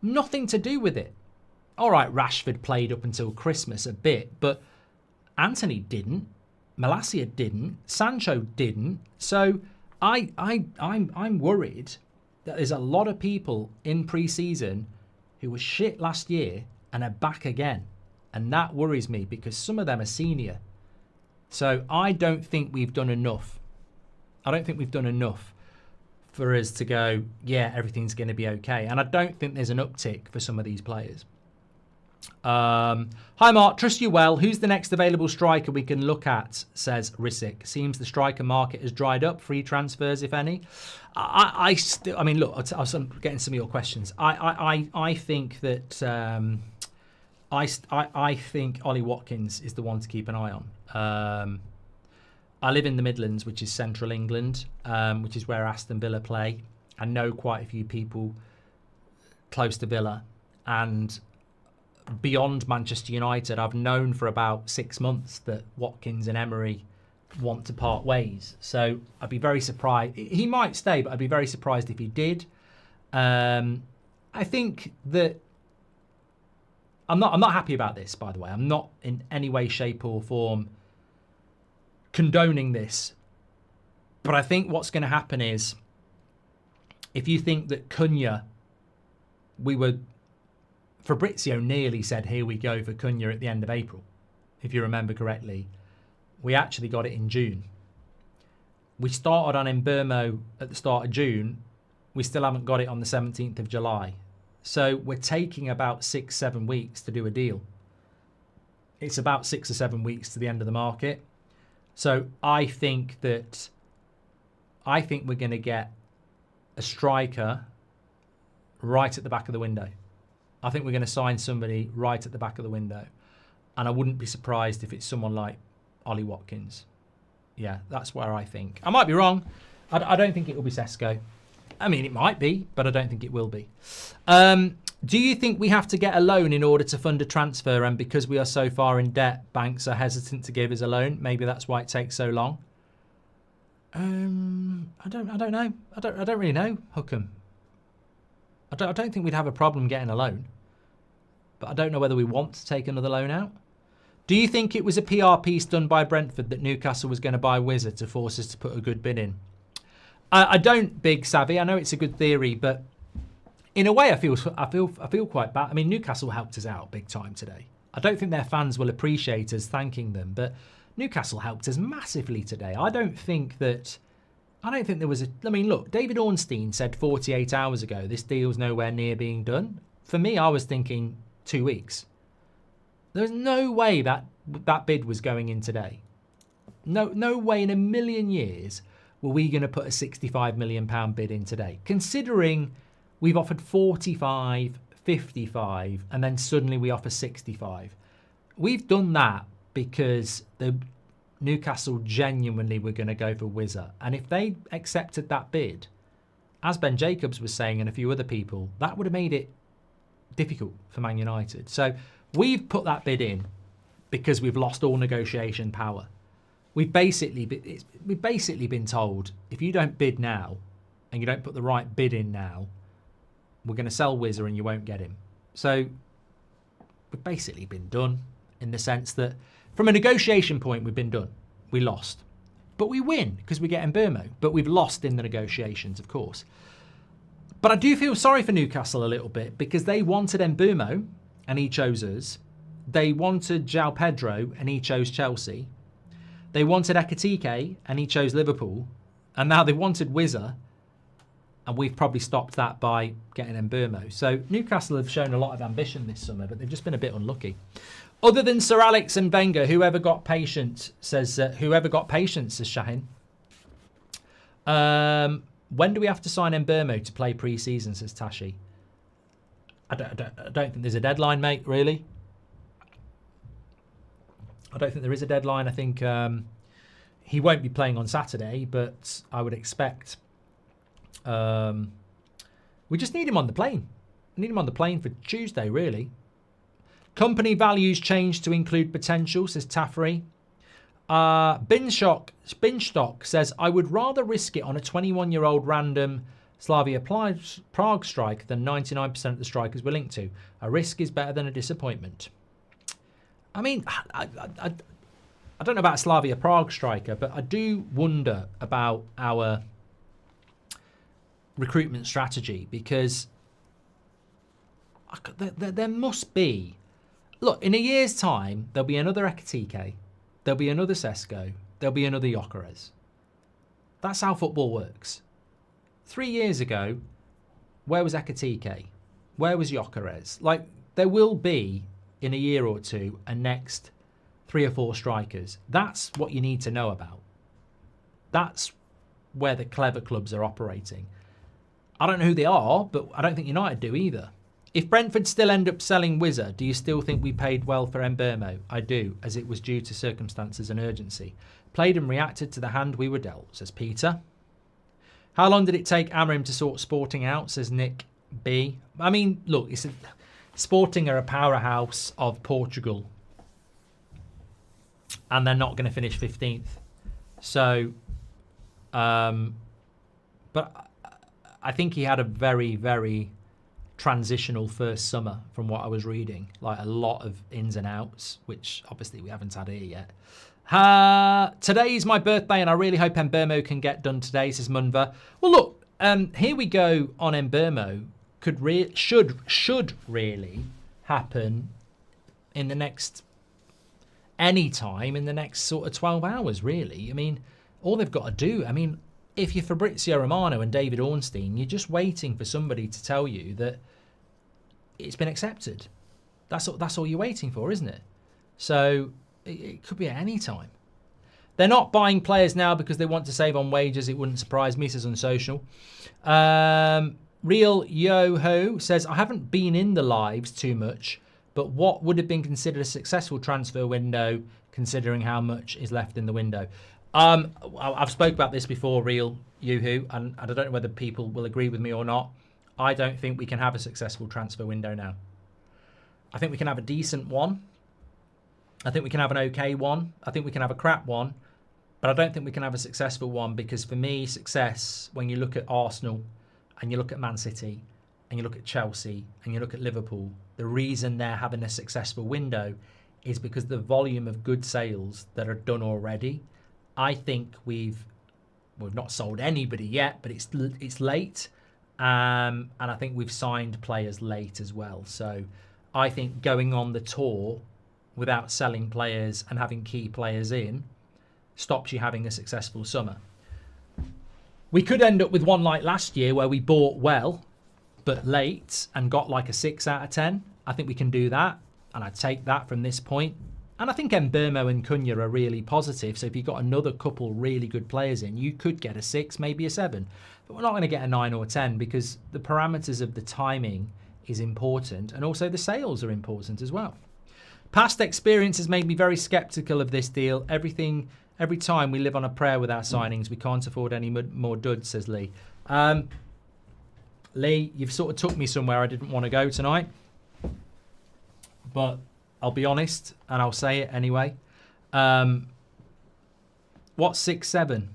Nothing to do with it. All right, Rashford played up until Christmas a bit, but Anthony didn't. Malacia didn't. Sancho didn't. So I'm worried that there's a lot of people in pre-season who were shit last year and are back again. And that worries me because some of them are senior. So I don't think we've done enough. I don't think we've done enough for us to go, yeah, everything's going to be okay. And I don't think there's an uptick for some of these players. Hi, Mark. Trust you well. Who's the next available striker we can look at, says Risick. Seems the striker market has dried up. Free transfers, if any. I mean, look, I'm getting some of your questions. I think that I think Ollie Watkins is the one to keep an eye on. I live in the Midlands, which is central England, which is where Aston Villa play. I know quite a few people close to Villa, and beyond Manchester United, I've known for about 6 months that Watkins and Emery want to part ways. So I'd be very surprised. He might stay, but I'd be very surprised if he did. I think that I'm not happy about this, by the way. I'm not in any way, shape or form condoning this. But I think what's going to happen is, if you think that Cunha, Fabrizio nearly said, here we go for Cunha at the end of April. If you remember correctly, we actually got it in June. We started on Mbeumo at the start of June. We still haven't got it on the 17th of July. So we're taking about 6-7 weeks to do a deal. It's about 6 or 7 weeks to the end of the market. So I think we're going to get a striker right at the back of the window. I think we're going to sign somebody right at the back of the window. And I wouldn't be surprised if it's someone like Ollie Watkins. Yeah, that's where I think. I might be wrong. I don't think it will be Sesko. I mean, it might be, but I don't think it will be. Do you think we have to get a loan in order to fund a transfer? And because we are so far in debt, banks are hesitant to give us a loan. Maybe that's why it takes so long. I don't know. I don't really know, Hookham. I don't think we'd have a problem getting a loan. But I don't know whether we want to take another loan out. Do you think it was a PR piece done by Brentford that Newcastle was going to buy Wizard to force us to put a good bid in? I don't, Big Savvy. I know it's a good theory, but in a way, I feel quite bad. I mean, Newcastle helped us out big time today. I don't think their fans will appreciate us thanking them, but Newcastle helped us massively today. I don't think there was a... I mean, look, David Ornstein said 48 hours ago, this deal's nowhere near being done. For me, I was thinking 2 weeks. There's no way that bid was going in today. No way in a million years were we going to put a £65 million bid in today. Considering we've offered 45, 55, and then suddenly we offer 65. We've done that because the Newcastle genuinely were going to go for Wizard. And if they accepted that bid, as Ben Jacobs was saying and a few other people, that would have made it difficult for Man United. So we've put that bid in because we've lost all negotiation power. We've basically been told, if you don't bid now and you don't put the right bid in now, we're going to sell Wizard and you won't get him. So we've basically been done in the sense that from a negotiation point, we've been done. We lost. But we win because we get Mbeumo. But we've lost in the negotiations, of course. But I do feel sorry for Newcastle a little bit because they wanted Mbeumo and he chose us. They wanted João Pedro and he chose Chelsea. They wanted Ekitike and he chose Liverpool. And now they wanted Wizard. And we've probably stopped that by getting Mbeumo. So Newcastle have shown a lot of ambition this summer, but they've just been a bit unlucky. Other than Sir Alex and Wenger, whoever got patience, says Shahin. When do we have to sign Mbeumo to play pre-season, says Tashi. I don't think there's a deadline, mate, really. I don't think there is a deadline. I think he won't be playing on Saturday, but I would expect... we just need him on the plane. We need him on the plane for Tuesday, really. Company values changed to include potential, says Taffrey. Binstock says, I would rather risk it on a 21-year-old random Slavia Prague striker than 99% of the strikers we're linked to. A risk is better than a disappointment. I mean, I don't know about Slavia Prague striker, but I do wonder about our recruitment strategy, because there must be... Look, in a year's time, there'll be another Ekitike, there'll be another Sesko, there'll be another Gyökeres. That's how football works. 3 years ago, where was Ekitike? Where was Gyökeres? Like, there will be, in a year or two, a next 3 or 4 strikers. That's what you need to know about. That's where the clever clubs are operating. I don't know who they are, but I don't think United do either. If Brentford still end up selling Wizard, do you still think we paid well for Mbeumo? I do, as it was due to circumstances and urgency. Played and reacted to the hand we were dealt, says Peter. How long did it take Amorim to sort Sporting out, says Nick B. I mean, look, Sporting are a powerhouse of Portugal, and they're not going to finish 15th. So, but I think he had a very, very transitional first summer from what I was reading. Like a lot of ins and outs, which obviously we haven't had here yet. Today is my birthday and I really hope Mbeumo can get done today, says Munva. Well, look, here we go on Mbeumo. Should really happen in the next... any time in the next sort of 12 hours, really. I mean, all they've got to do... I mean, if you're Fabrizio Romano and David Ornstein, you're just waiting for somebody to tell you that it's been accepted. That's all you're waiting for, isn't it? So it could be at any time. They're not buying players now because they want to save on wages. It wouldn't surprise me, says Unsocial. Real Yo-Ho says, I haven't been in the lives too much, but what would have been considered a successful transfer window, considering how much is left in the window? I've spoke about this before, Real Yoo-Hoo, and I don't know whether people will agree with me or not. I don't think we can have a successful transfer window now. I think we can have a decent one. I think we can have an okay one. I think we can have a crap one. But I don't think we can have a successful one, because for me, success, when you look at Arsenal and you look at Man City and you look at Chelsea and you look at Liverpool, the reason they're having a successful window is because the volume of good sales that are done already. I think we've not sold anybody yet, but it's late, and I think we've signed players late as well. So I think going on the tour without selling players and having key players in stops you having a successful summer. We could end up with one like last year where we bought well but late and got like a 6 out of 10. I think we can do that, and I'd take that from this point. And I think Mbeumo and Cunha are really positive. So if you've got another couple really good players in, you could get a 6, maybe a 7. But we're not going to get a 9 or a 10, because the parameters of the timing is important. And also the sales are important as well. Past experience has made me very sceptical of this deal. Every time we live on a prayer with our signings. We can't afford any more duds, says Lee. Lee, you've sort of took me somewhere I didn't want to go tonight. But I'll be honest, and I'll say it anyway. What's 6-7?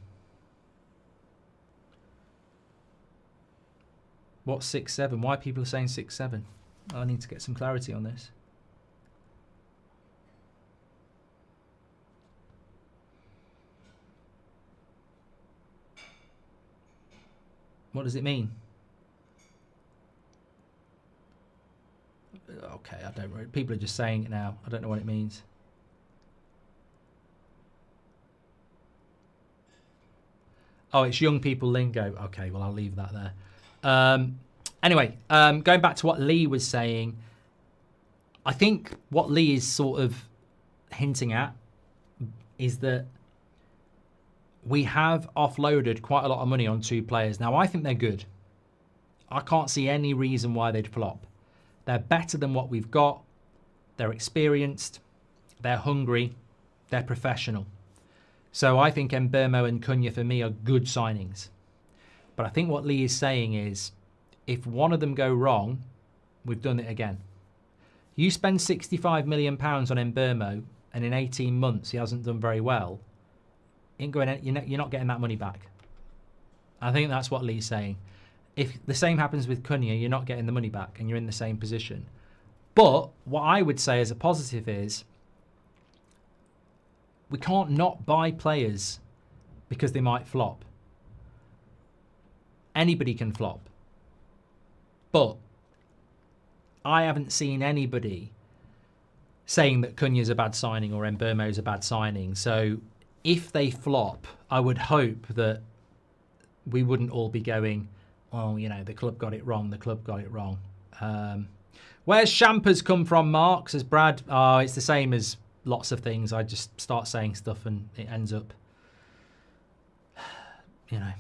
What's 6-7? Why are people saying 6-7? I need to get some clarity on this. What does it mean? Okay, I don't know. People are just saying it now. I don't know what it means. Oh, it's young people lingo. Okay, well, I'll leave that there. Anyway, going back to what Lee was saying, I think what Lee is sort of hinting at is that we have offloaded quite a lot of money on 2 players. Now, I think they're good. I can't see any reason why they'd flop. They're better than what we've got. They're experienced. They're hungry. They're professional. So I think Mbeumo and Cunha, for me, are good signings. But I think what Lee is saying is, if one of them go wrong, we've done it again. You spend £65 million on Mbeumo, and in 18 months he hasn't done very well, you're not getting that money back. I think that's what Lee's saying. if the same happens with Cunha, you're not getting the money back and you're in the same position. But what I would say as a positive is we can't not buy players because they might flop. Anybody can flop. But I haven't seen anybody saying that Cunha's a bad signing or Mbeumo's a bad signing. So if they flop, I would hope that we wouldn't all be going, oh, you know, the club got it wrong, the club got it wrong. Where's Champers come from, Mark? Says Brad. Oh, it's the same as lots of things. I just start saying stuff and it ends up, you know,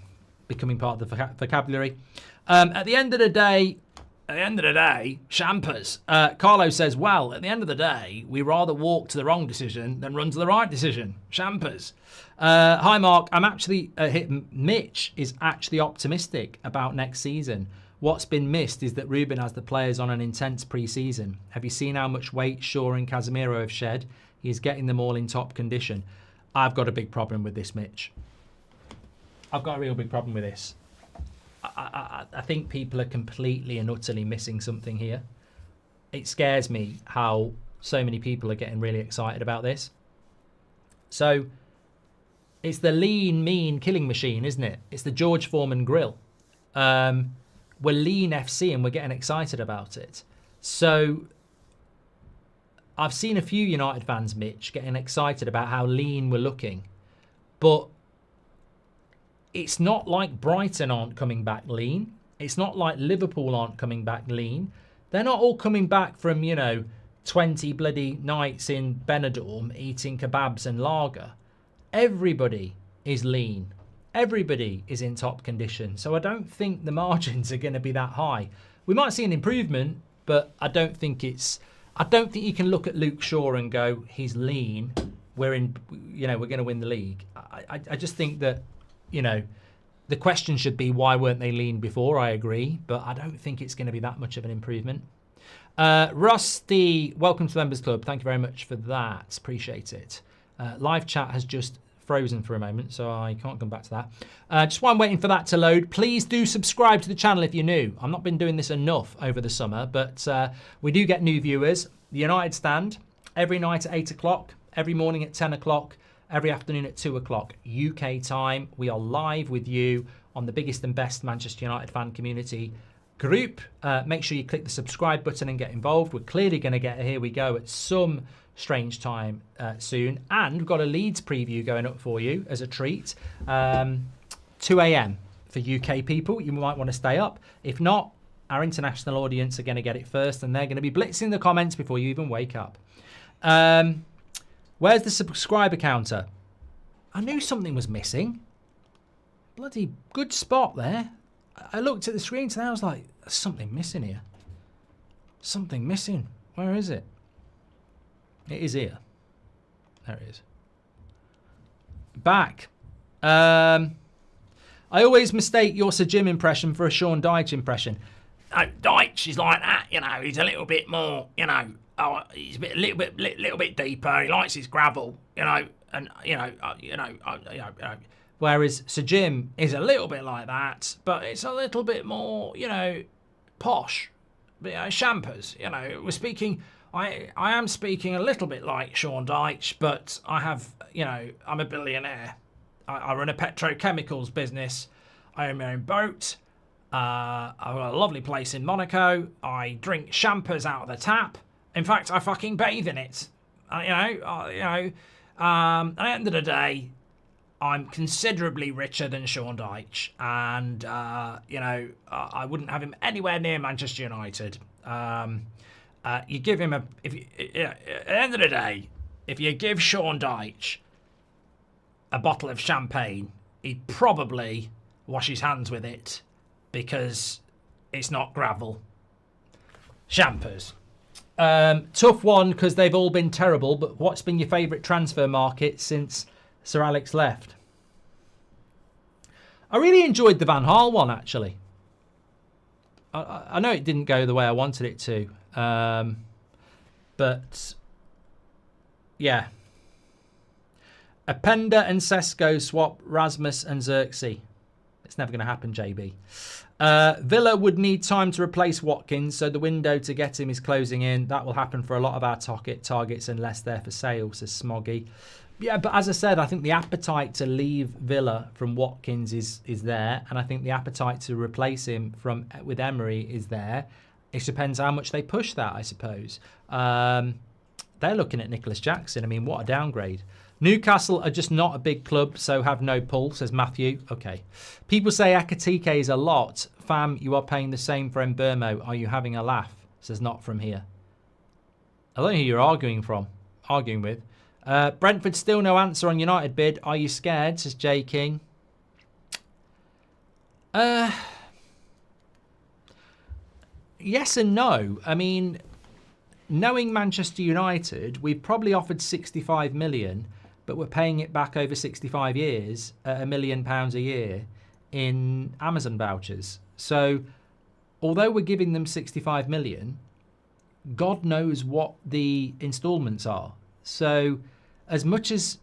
becoming part of the vocabulary. At the end of the day, Champers. Carlo says, well, at the end of the day, we rather walk to the wrong decision than run to the right decision. Champers. Hi, Mark. I'm actually, Mitch is actually optimistic about next season. What's been missed is that Ruben has the players on an intense pre-season. Have you seen how much weight Shaw and Casemiro have shed? He's getting them all in top condition. I've got a big problem with this, Mitch. I've got a real big problem with this. I think people are completely and utterly missing something here. It scares me how so many people are getting really excited about this. So it's the lean, mean killing machine, isn't it? It's the George Foreman grill. We're lean FC and we're getting excited about it. So I've seen a few United fans, Mitch, getting excited about how lean we're looking. But it's not like Brighton aren't coming back lean. It's not like Liverpool aren't coming back lean. They're not all coming back from, 20 bloody nights in Benidorm eating kebabs and lager. Everybody is lean. Everybody is in top condition. So I don't think the margins are going to be that high. We might see an improvement, but I don't think you can look at Luke Shaw and go, he's lean. We're going to win the league. I just think that, the question should be, why weren't they lean before? I agree, but I don't think it's going to be that much of an improvement. Rusty, welcome to the Members Club. Thank you very much for that. Appreciate it. Live chat has just frozen for a moment, so I can't come back to that. Just while I'm waiting for that to load, please do subscribe to the channel if you're new. I've not been doing this enough over the summer, but we do get new viewers. The United Stand, every night at 8 o'clock, every morning at 10 o'clock, every afternoon at 2 o'clock UK time. We are live with you on the biggest and best Manchester United fan community group. Make sure you click the subscribe button and get involved. We're clearly going to get a Here We Go at some strange time soon. And we've got a Leeds preview going up for you as a treat. 2 a.m. for UK people. You might want to stay up. If not, our international audience are going to get it first and they're going to be blitzing the comments before you even wake up. Where's the subscriber counter? I knew something was missing. Bloody good spot there. I looked at the screen today. I was like, there's something missing here. Something missing. Where is it? It is here. There it is. Back. I always mistake your Sir Jim impression for a Sean Dyche impression. No, Dyche is like that, he's a little bit more, he's a little bit deeper. He likes his gravel, Whereas Sir Jim is a little bit like that, but it's a little bit more, posh. Champers, we're speaking. I am speaking a little bit like Sean Dyche, but I have, I'm a billionaire. I run a petrochemicals business. I own my own boat. I've got a lovely place in Monaco. I drink champers out of the tap. In fact, I fucking bathe in it. At the end of the day, I'm considerably richer than Sean Dyche, and I wouldn't have him anywhere near Manchester United. You give him at the end of the day, if you give Sean Dyche a bottle of champagne, he'd probably wash his hands with it because it's not gravel. Champers. Tough one because they've all been terrible, but what's been your favourite transfer market since Sir Alex left? I really enjoyed the Van Gaal one, actually. I know it didn't go the way I wanted it to. But, yeah. Openda and Sesko swap Rasmus and Xerxes. It's never going to happen, JB. Villa would need time to replace Watkins, so the window to get him is closing in. That will happen for a lot of our targets unless they're for sale, says Smoggy. Yeah, but as I said, I think the appetite to leave Villa from Watkins is there, and I think the appetite to replace him with Emery is there. It depends how much they push that, I suppose. They're looking at Nicholas Jackson. I mean, what a downgrade. Newcastle are just not a big club, so have no pull, says Matthew. Okay. People say Akatike is a lot. Fam, you are paying the same for Mbeumo. Are you having a laugh? Says not from here. I don't know who you're arguing with. Brentford still no answer on United bid. Are you scared? Says J King. Yes and no. I mean, knowing Manchester United, we've probably offered 65 million, but we're paying it back over 65 years at £1 million a year in Amazon vouchers. So, although we're giving them 65 million, God knows what the instalments are. So, as much as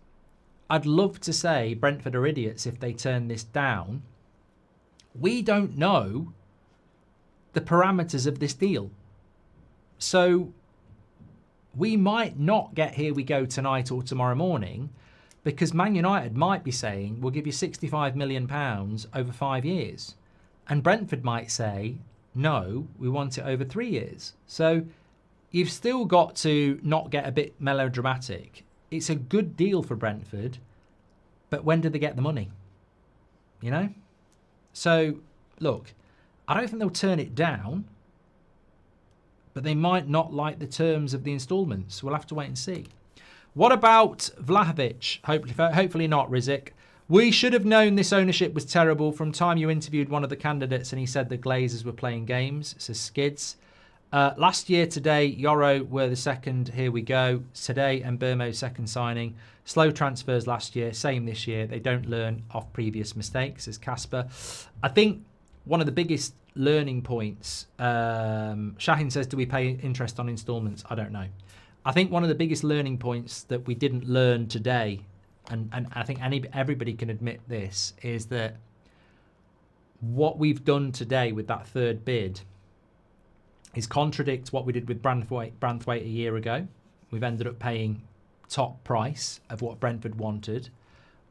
I'd love to say Brentford are idiots if they turn this down, we don't know the parameters of this deal. So, we might not get here we go tonight or tomorrow morning, because Man United might be saying, we'll give you £65 million over 5 years. And Brentford might say, no, we want it over 3 years. So you've still got to not get a bit melodramatic. It's a good deal for Brentford, but when do they get the money? You know? So, look, I don't think they'll turn it down, but they might not like the terms of the instalments. We'll have to wait and see. What about Vlahovic? Hopefully not, Rizik. We should have known this ownership was terrible from time you interviewed one of the candidates and he said the Glazers were playing games, says Skids. Last year today, Yoro were the second. Here we go. Today, Mbeumo's second signing. Slow transfers last year, same this year. They don't learn off previous mistakes, says Casper. I think one of the biggest learning points, Shahin says, do we pay interest on instalments? I don't know. I think one of the biggest learning points that we didn't learn today, and I think everybody can admit this, is that what we've done today with that third bid is contradict what we did with Branthwaite a year ago. We've ended up paying top price of what Brentford wanted.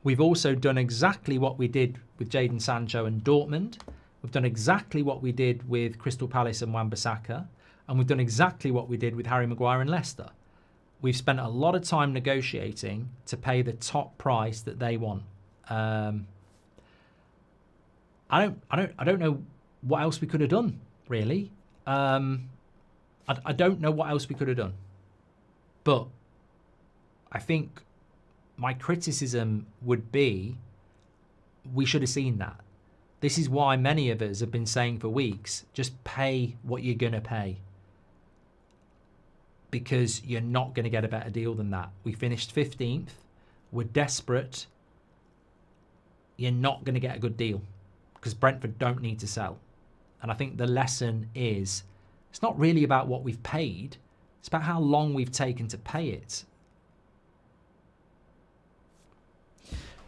We've also done exactly what we did with Jadon Sancho and Dortmund. We've done exactly what we did with Crystal Palace and Wan-Bissaka. And we've done exactly what we did with Harry Maguire and Leicester. We've spent a lot of time negotiating to pay the top price that they want. I don't know what else we could have done, really. I don't know what else we could have done. But I think my criticism would be we should have seen that. This is why many of us have been saying for weeks, just pay what you're going to pay. Because you're not going to get a better deal than that. We finished 15th. We're desperate. You're not going to get a good deal. Because Brentford don't need to sell. And I think the lesson is, it's not really about what we've paid. It's about how long we've taken to pay it.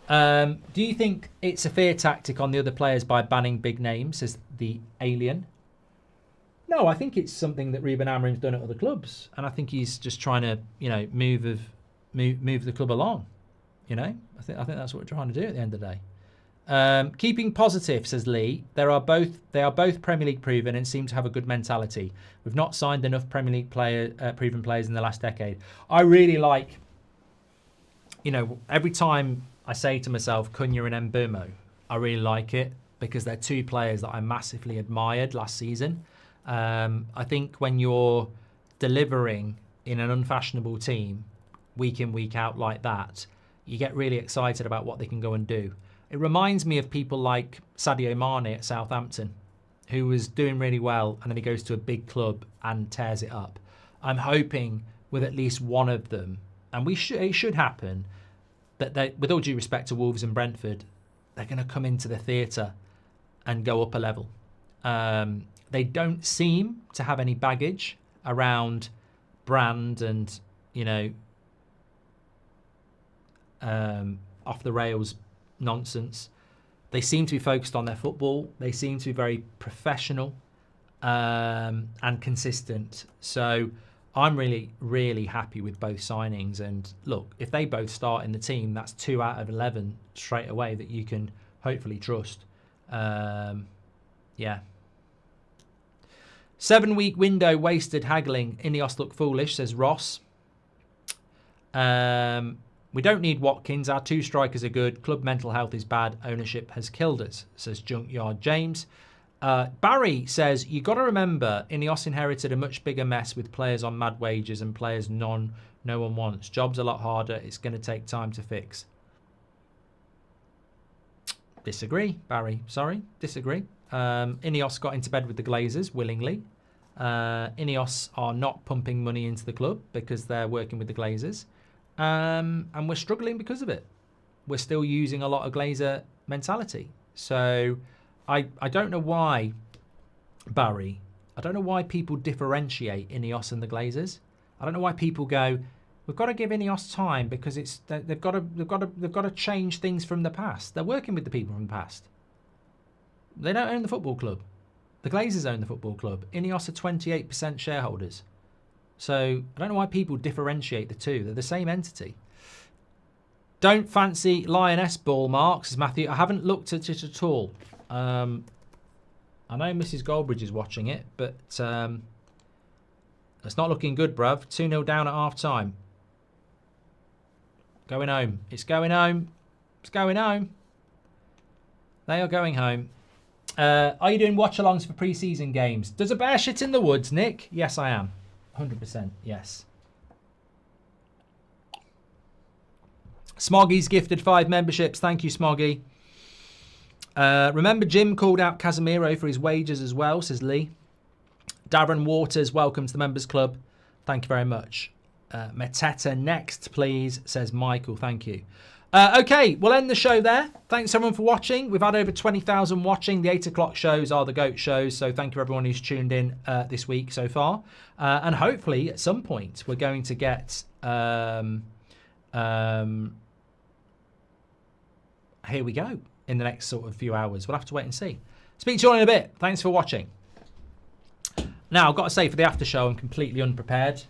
Do you think it's a fear tactic on the other players by banning big names, says the alien? No, I think it's something that Ruben Amorim's done at other clubs. And I think he's just trying to, move the club along. I think that's what we're trying to do at the end of the day. Keeping positive, says Lee. They are both Premier League proven and seem to have a good mentality. We've not signed enough Premier League proven players in the last decade. I really like, every time I say to myself, Cunha and Mbeumo, I really like it because they're two players that I massively admired last season. I think when you're delivering in an unfashionable team week in, week out like that, you get really excited about what they can go and do. It reminds me of people like Sadio Mane at Southampton, who was doing really well and then he goes to a big club and tears it up. I'm hoping with at least one of them, and it should happen, that they, with all due respect to Wolves and Brentford, they're going to come into the theatre and go up a level. They don't seem to have any baggage around brand and, off the rails nonsense. They seem to be focused on their football. They seem to be very professional and consistent. So I'm really, really happy with both signings. And look, if they both start in the team, that's 2 out of 11 straight away that you can hopefully trust. Yeah. 7-week window wasted haggling. Ineos look foolish, says Ross. We don't need Watkins. Our 2 strikers are good. Club mental health is bad. Ownership has killed us, says Junkyard James. Barry says, you got to remember, Ineos inherited a much bigger mess with players on mad wages and players no one wants. Job's a lot harder. It's going to take time to fix. Disagree, Barry. Sorry, disagree. Ineos got into bed with the Glazers willingly. Ineos are not pumping money into the club because they're working with the Glazers. And we're struggling because of it. We're still using a lot of Glazer mentality. So I don't know why, Barry. I don't know why people differentiate Ineos and the Glazers. I don't know why people go, we've got to give Ineos time because they've got to change things from the past. They're working with the people from the past. They don't own the football club. The Glazers own the football club. Ineos are 28% shareholders. So I don't know why people differentiate the two. They're the same entity. Don't fancy Lioness ball marks, says Matthew. I haven't looked at it at all. I know Mrs. Goldbridge is watching it, but it's not looking good, bruv. 2-0 down at half time. Going home. It's going home. It's going home. They are going home. Are you doing watch-alongs for pre-season games? Does a bear shit in the woods, Nick? Yes, I am. 100%, yes. Smoggy's gifted 5 memberships. Thank you, Smoggy. Remember Jim called out Casemiro for his wages as well, says Lee. Darren Waters, welcome to the Members Club. Thank you very much. Meteta next, please, says Michael. Thank you. Okay, we'll end the show there. Thanks everyone for watching. We've had over 20,000 watching. The 8 o'clock shows are the GOAT shows. So thank you everyone who's tuned in this week so far. And hopefully at some point we're going to get... here we go. In the next sort of few hours. We'll have to wait and see. Speak to you all in a bit. Thanks for watching. Now, I've got to say, for the after show, I'm completely unprepared.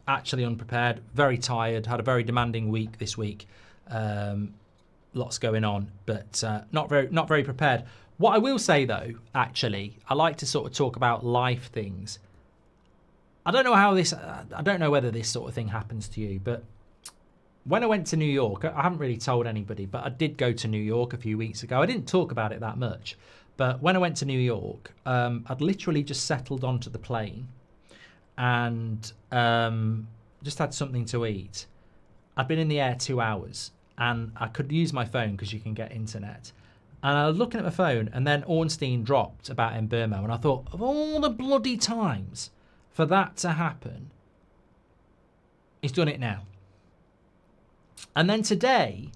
Actually unprepared. Very tired. Had a very demanding week this week. Lots going on, but not very prepared. What I will say, though, actually, I like to sort of talk about life things. I don't know how this... I don't know whether this sort of thing happens to you, but... When I went to New York, I haven't really told anybody, but I did go to New York a few weeks ago. I didn't talk about it that much. But when I went to New York, I'd literally just settled onto the plane and just had something to eat. I'd been in the air 2 hours and I could use my phone because you can get internet. And I was looking at my phone and then Ornstein dropped about Mbeumo. And I thought, of all the bloody times for that to happen, he's done it now. And then today,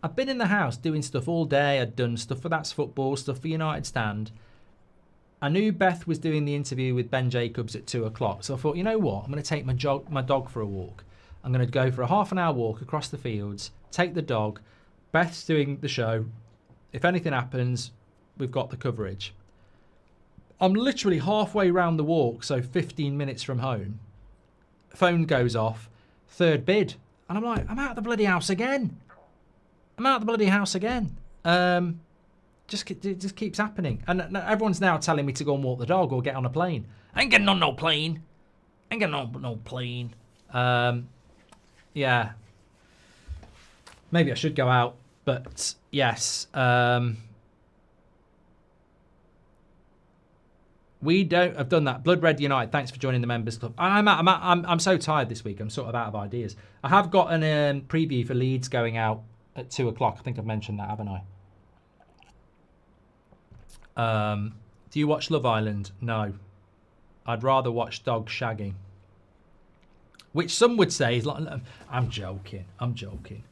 I've been in the house doing stuff all day. I'd done stuff for That's Football, stuff for United Stand. I knew Beth was doing the interview with Ben Jacobs at 2 o'clock. So I thought, you know what? I'm going to take my dog for a walk. I'm going to go for a half-an-hour walk across the fields, take the dog. Beth's doing the show. If anything happens, we've got the coverage. I'm literally halfway round the walk, so 15 minutes from home. Phone goes off. Third bid. And I'm like, I'm out of the bloody house again. I'm out of the bloody house again. It just keeps happening. And everyone's now telling me to go and walk the dog or get on a plane. I ain't getting on no plane. I ain't getting on no plane. Yeah. Maybe I should go out. But, yes. We don't have done that. Blood Red United, thanks for joining the Members Club. I'm so tired this week. I'm sort of out of ideas. I have got an preview for Leeds going out at 2 o'clock. I think I've mentioned that, haven't I? Do you watch Love Island? No. I'd rather watch dogs shagging. Which some would say is like... I'm joking. I'm joking.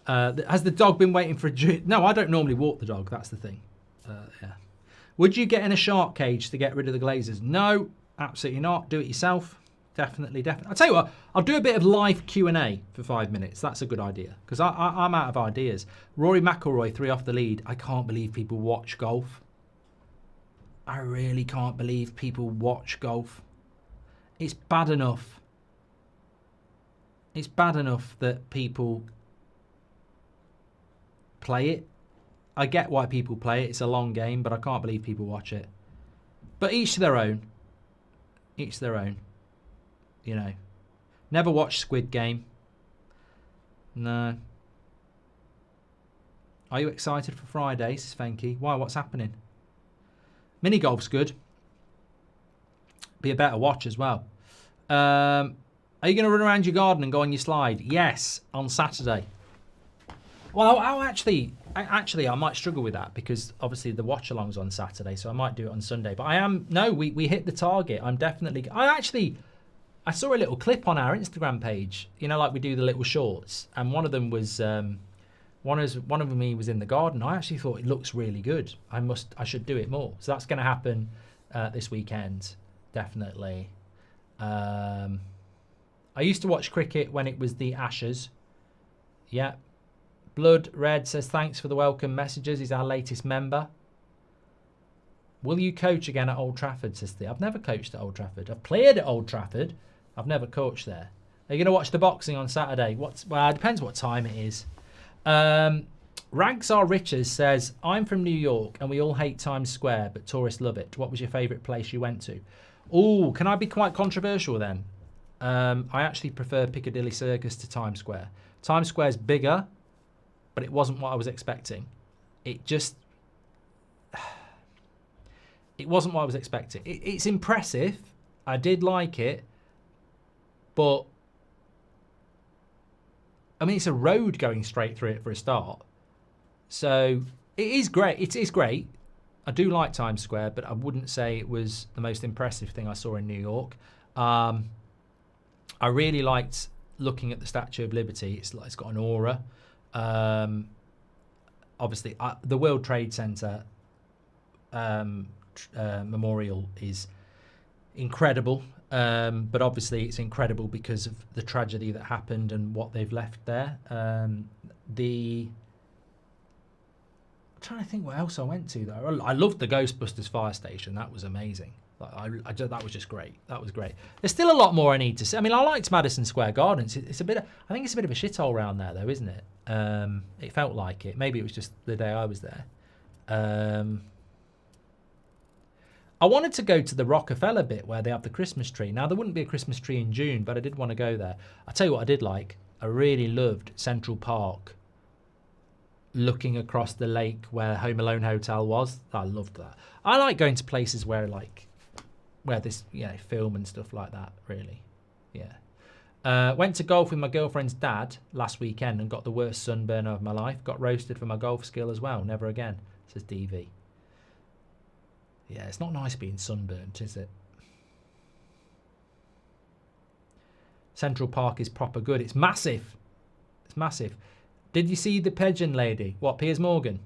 Has the dog been waiting for a... No, I don't normally walk the dog. That's the thing. Yeah. Would you get in a shark cage to get rid of the Glazers? No, absolutely not. Do it yourself. Definitely. I'll tell you what, I'll do a bit of live Q&A for 5 minutes. That's a good idea, because I'm out of ideas. Rory McIlroy, 3 off the lead. I can't believe people watch golf. I really can't believe people watch golf. It's bad enough. It's bad enough that people play it. I get why people play it. It's a long game, but I can't believe people watch it. But each to their own. Each to their own. You know. Never watched Squid Game. No. Are you excited for Friday, says Fenke? Why? What's happening? Mini golf's good. Be a better watch as well. Are you going to run around your garden and go on your slide? Yes, on Saturday. Well, I might struggle with that because obviously the watch along's on Saturday, so I might do it on Sunday. But we hit the target. I'm definitely. I saw a little clip on our Instagram page. You know, like we do the little shorts, and one of them was one of me was in the garden. I actually thought it looks really good. I should do it more. So that's going to happen this weekend, definitely. I used to watch cricket when it was the Ashes. Yeah. Blood Red says, thanks for the welcome messages. He's our latest member. Will you coach again at Old Trafford, says I've never coached at Old Trafford. I've played at Old Trafford. I've never coached there. Are you going to watch the boxing on Saturday? Well, it depends what time it is. Rags Are Riches says, I'm from New York and we all hate Times Square, but tourists love it. What was your favourite place you went to? Oh, can I be quite controversial then? I actually prefer Piccadilly Circus to Times Square. Times Square's bigger, but it wasn't what I was expecting. It wasn't what I was expecting. It's impressive. I did like it, but I mean, it's a road going straight through it for a start. So it is great. It is great. I do like Times Square, but I wouldn't say it was the most impressive thing I saw in New York. I really liked looking at the Statue of Liberty. It's got an aura. Obviously, the World Trade Center memorial is incredible. But obviously, it's incredible because of the tragedy that happened and what they've left there. I'm trying to think what else I went to though. I loved the Ghostbusters fire station. That was amazing. That was just great. That was great. There's still a lot more I need to see. I mean, I liked Madison Square Gardens. I think it's a bit of a shithole around there though, isn't it? It felt like it. Maybe it was just the day I was there. I wanted to go to the Rockefeller bit where they have the Christmas tree. Now, there wouldn't be a Christmas tree in June, but I did want to go there. I'll tell you what I did like. I really loved Central Park, looking across the lake where Home Alone Hotel was. I loved that. I like going to places where this, film and stuff like that, really. Yeah. Went to golf with my girlfriend's dad last weekend and got the worst sunburn of my life. Got roasted for my golf skill as well. Never again, says DV. Yeah, it's not nice being sunburnt, is it? Central Park is proper good. It's massive. It's massive. Did you see the pigeon lady? What, Piers Morgan?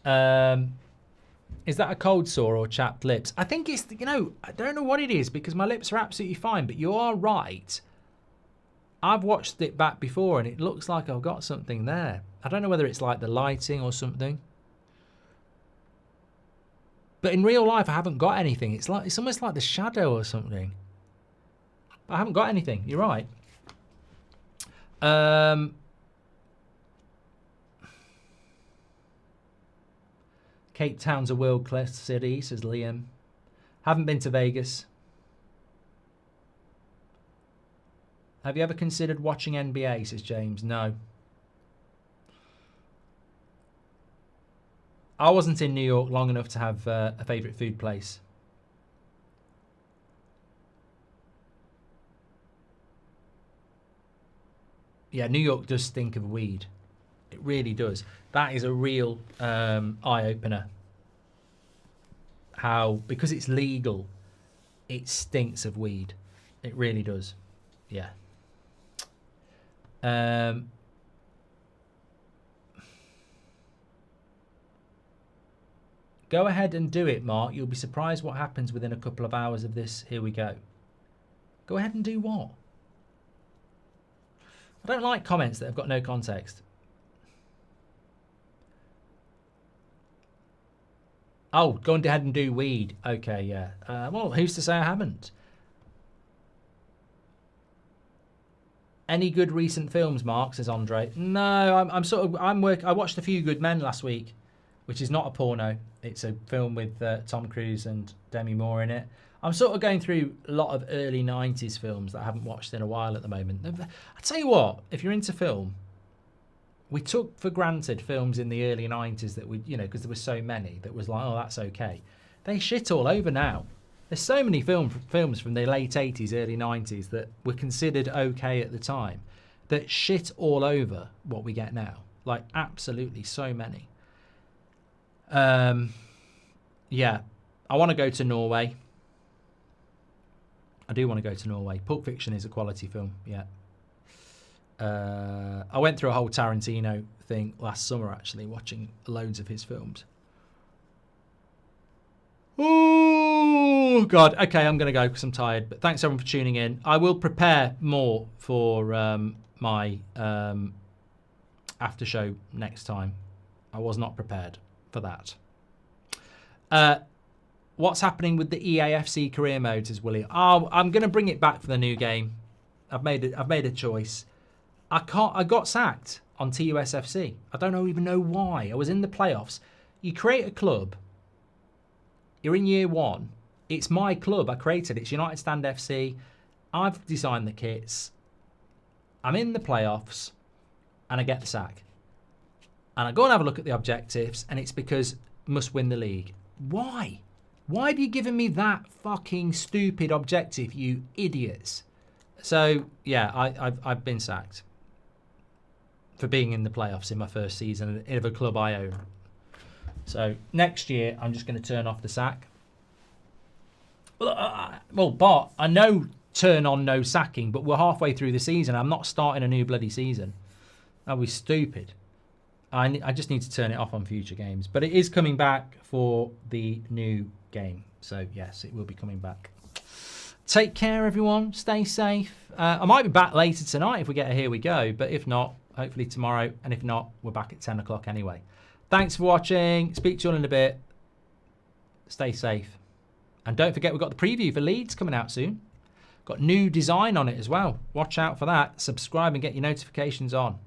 Is that a cold sore or chapped lips? I think it's, I don't know what it is because my lips are absolutely fine, but you are right. I've watched it back before and it looks like I've got something there. I don't know whether it's like the lighting or something. But in real life, I haven't got anything. It's almost like the shadow or something. I haven't got anything. You're right. Cape Town's a world-class city, says Liam. Haven't been to Vegas. Have you ever considered watching NBA, says James? No. I wasn't in New York long enough to have a favourite food place. Yeah, New York does stink of weed. It really does. That is a real eye-opener. How, because it's legal, it stinks of weed. It really does. Yeah. Go ahead and do it, Mark. You'll be surprised what happens within a couple of hours of this. Here we go. Go ahead and do what? I don't like comments that have got no context. Oh, go ahead and do weed. Okay, yeah. Well, who's to say I haven't? Any good recent films, Mark, says Andre. No, I watched A Few Good Men last week, which is not a porno. It's a film with Tom Cruise and Demi Moore in it. I'm sort of going through a lot of early 90s films that I haven't watched in a while at the moment. I tell you what, if you're into film, we took for granted films in the early 90s that we, because there were so many that was like, oh, that's okay. They shit all over now. There's so many films from the late 80s, early 90s that were considered okay at the time that shit all over what we get now. Like, absolutely so many. Yeah, I want to go to Norway. I do want to go to Norway. Pulp Fiction is a quality film, yeah. I went through a whole Tarantino thing last summer, actually, watching loads of his films. Oh, God. Okay, I'm going to go because I'm tired. But thanks, everyone, for tuning in. I will prepare more for my after show next time. I was not prepared for that. What's happening with the EAFC career modes, is Willie? Oh, I'm going to bring it back for the new game. I've made a choice. I got sacked on TUSFC. I don't even know why. I was in the playoffs. You create a club. You're in year one. It's my club. I created it. It's United Stand FC. I've designed the kits. I'm in the playoffs, and I get the sack. And I go and have a look at the objectives, and it's because must win the league. Why? Why have you given me that fucking stupid objective, you idiots? So, yeah, I've been sacked for being in the playoffs in my first season of a club I own. So, next year, I'm just going to turn off the sack. Well, Bart, I know turn on no sacking, but we're halfway through the season. I'm not starting a new bloody season. That was stupid. I just need to turn it off on future games. But it is coming back for the new game. So, yes, it will be coming back. Take care, everyone. Stay safe. I might be back later tonight if we get a Here We Go. But if not, hopefully tomorrow. And if not, we're back at 10 o'clock anyway. Thanks for watching. Speak to you all in a bit. Stay safe. And don't forget, we've got the preview for Leeds coming out soon. Got new design on it as well. Watch out for that. Subscribe and get your notifications on.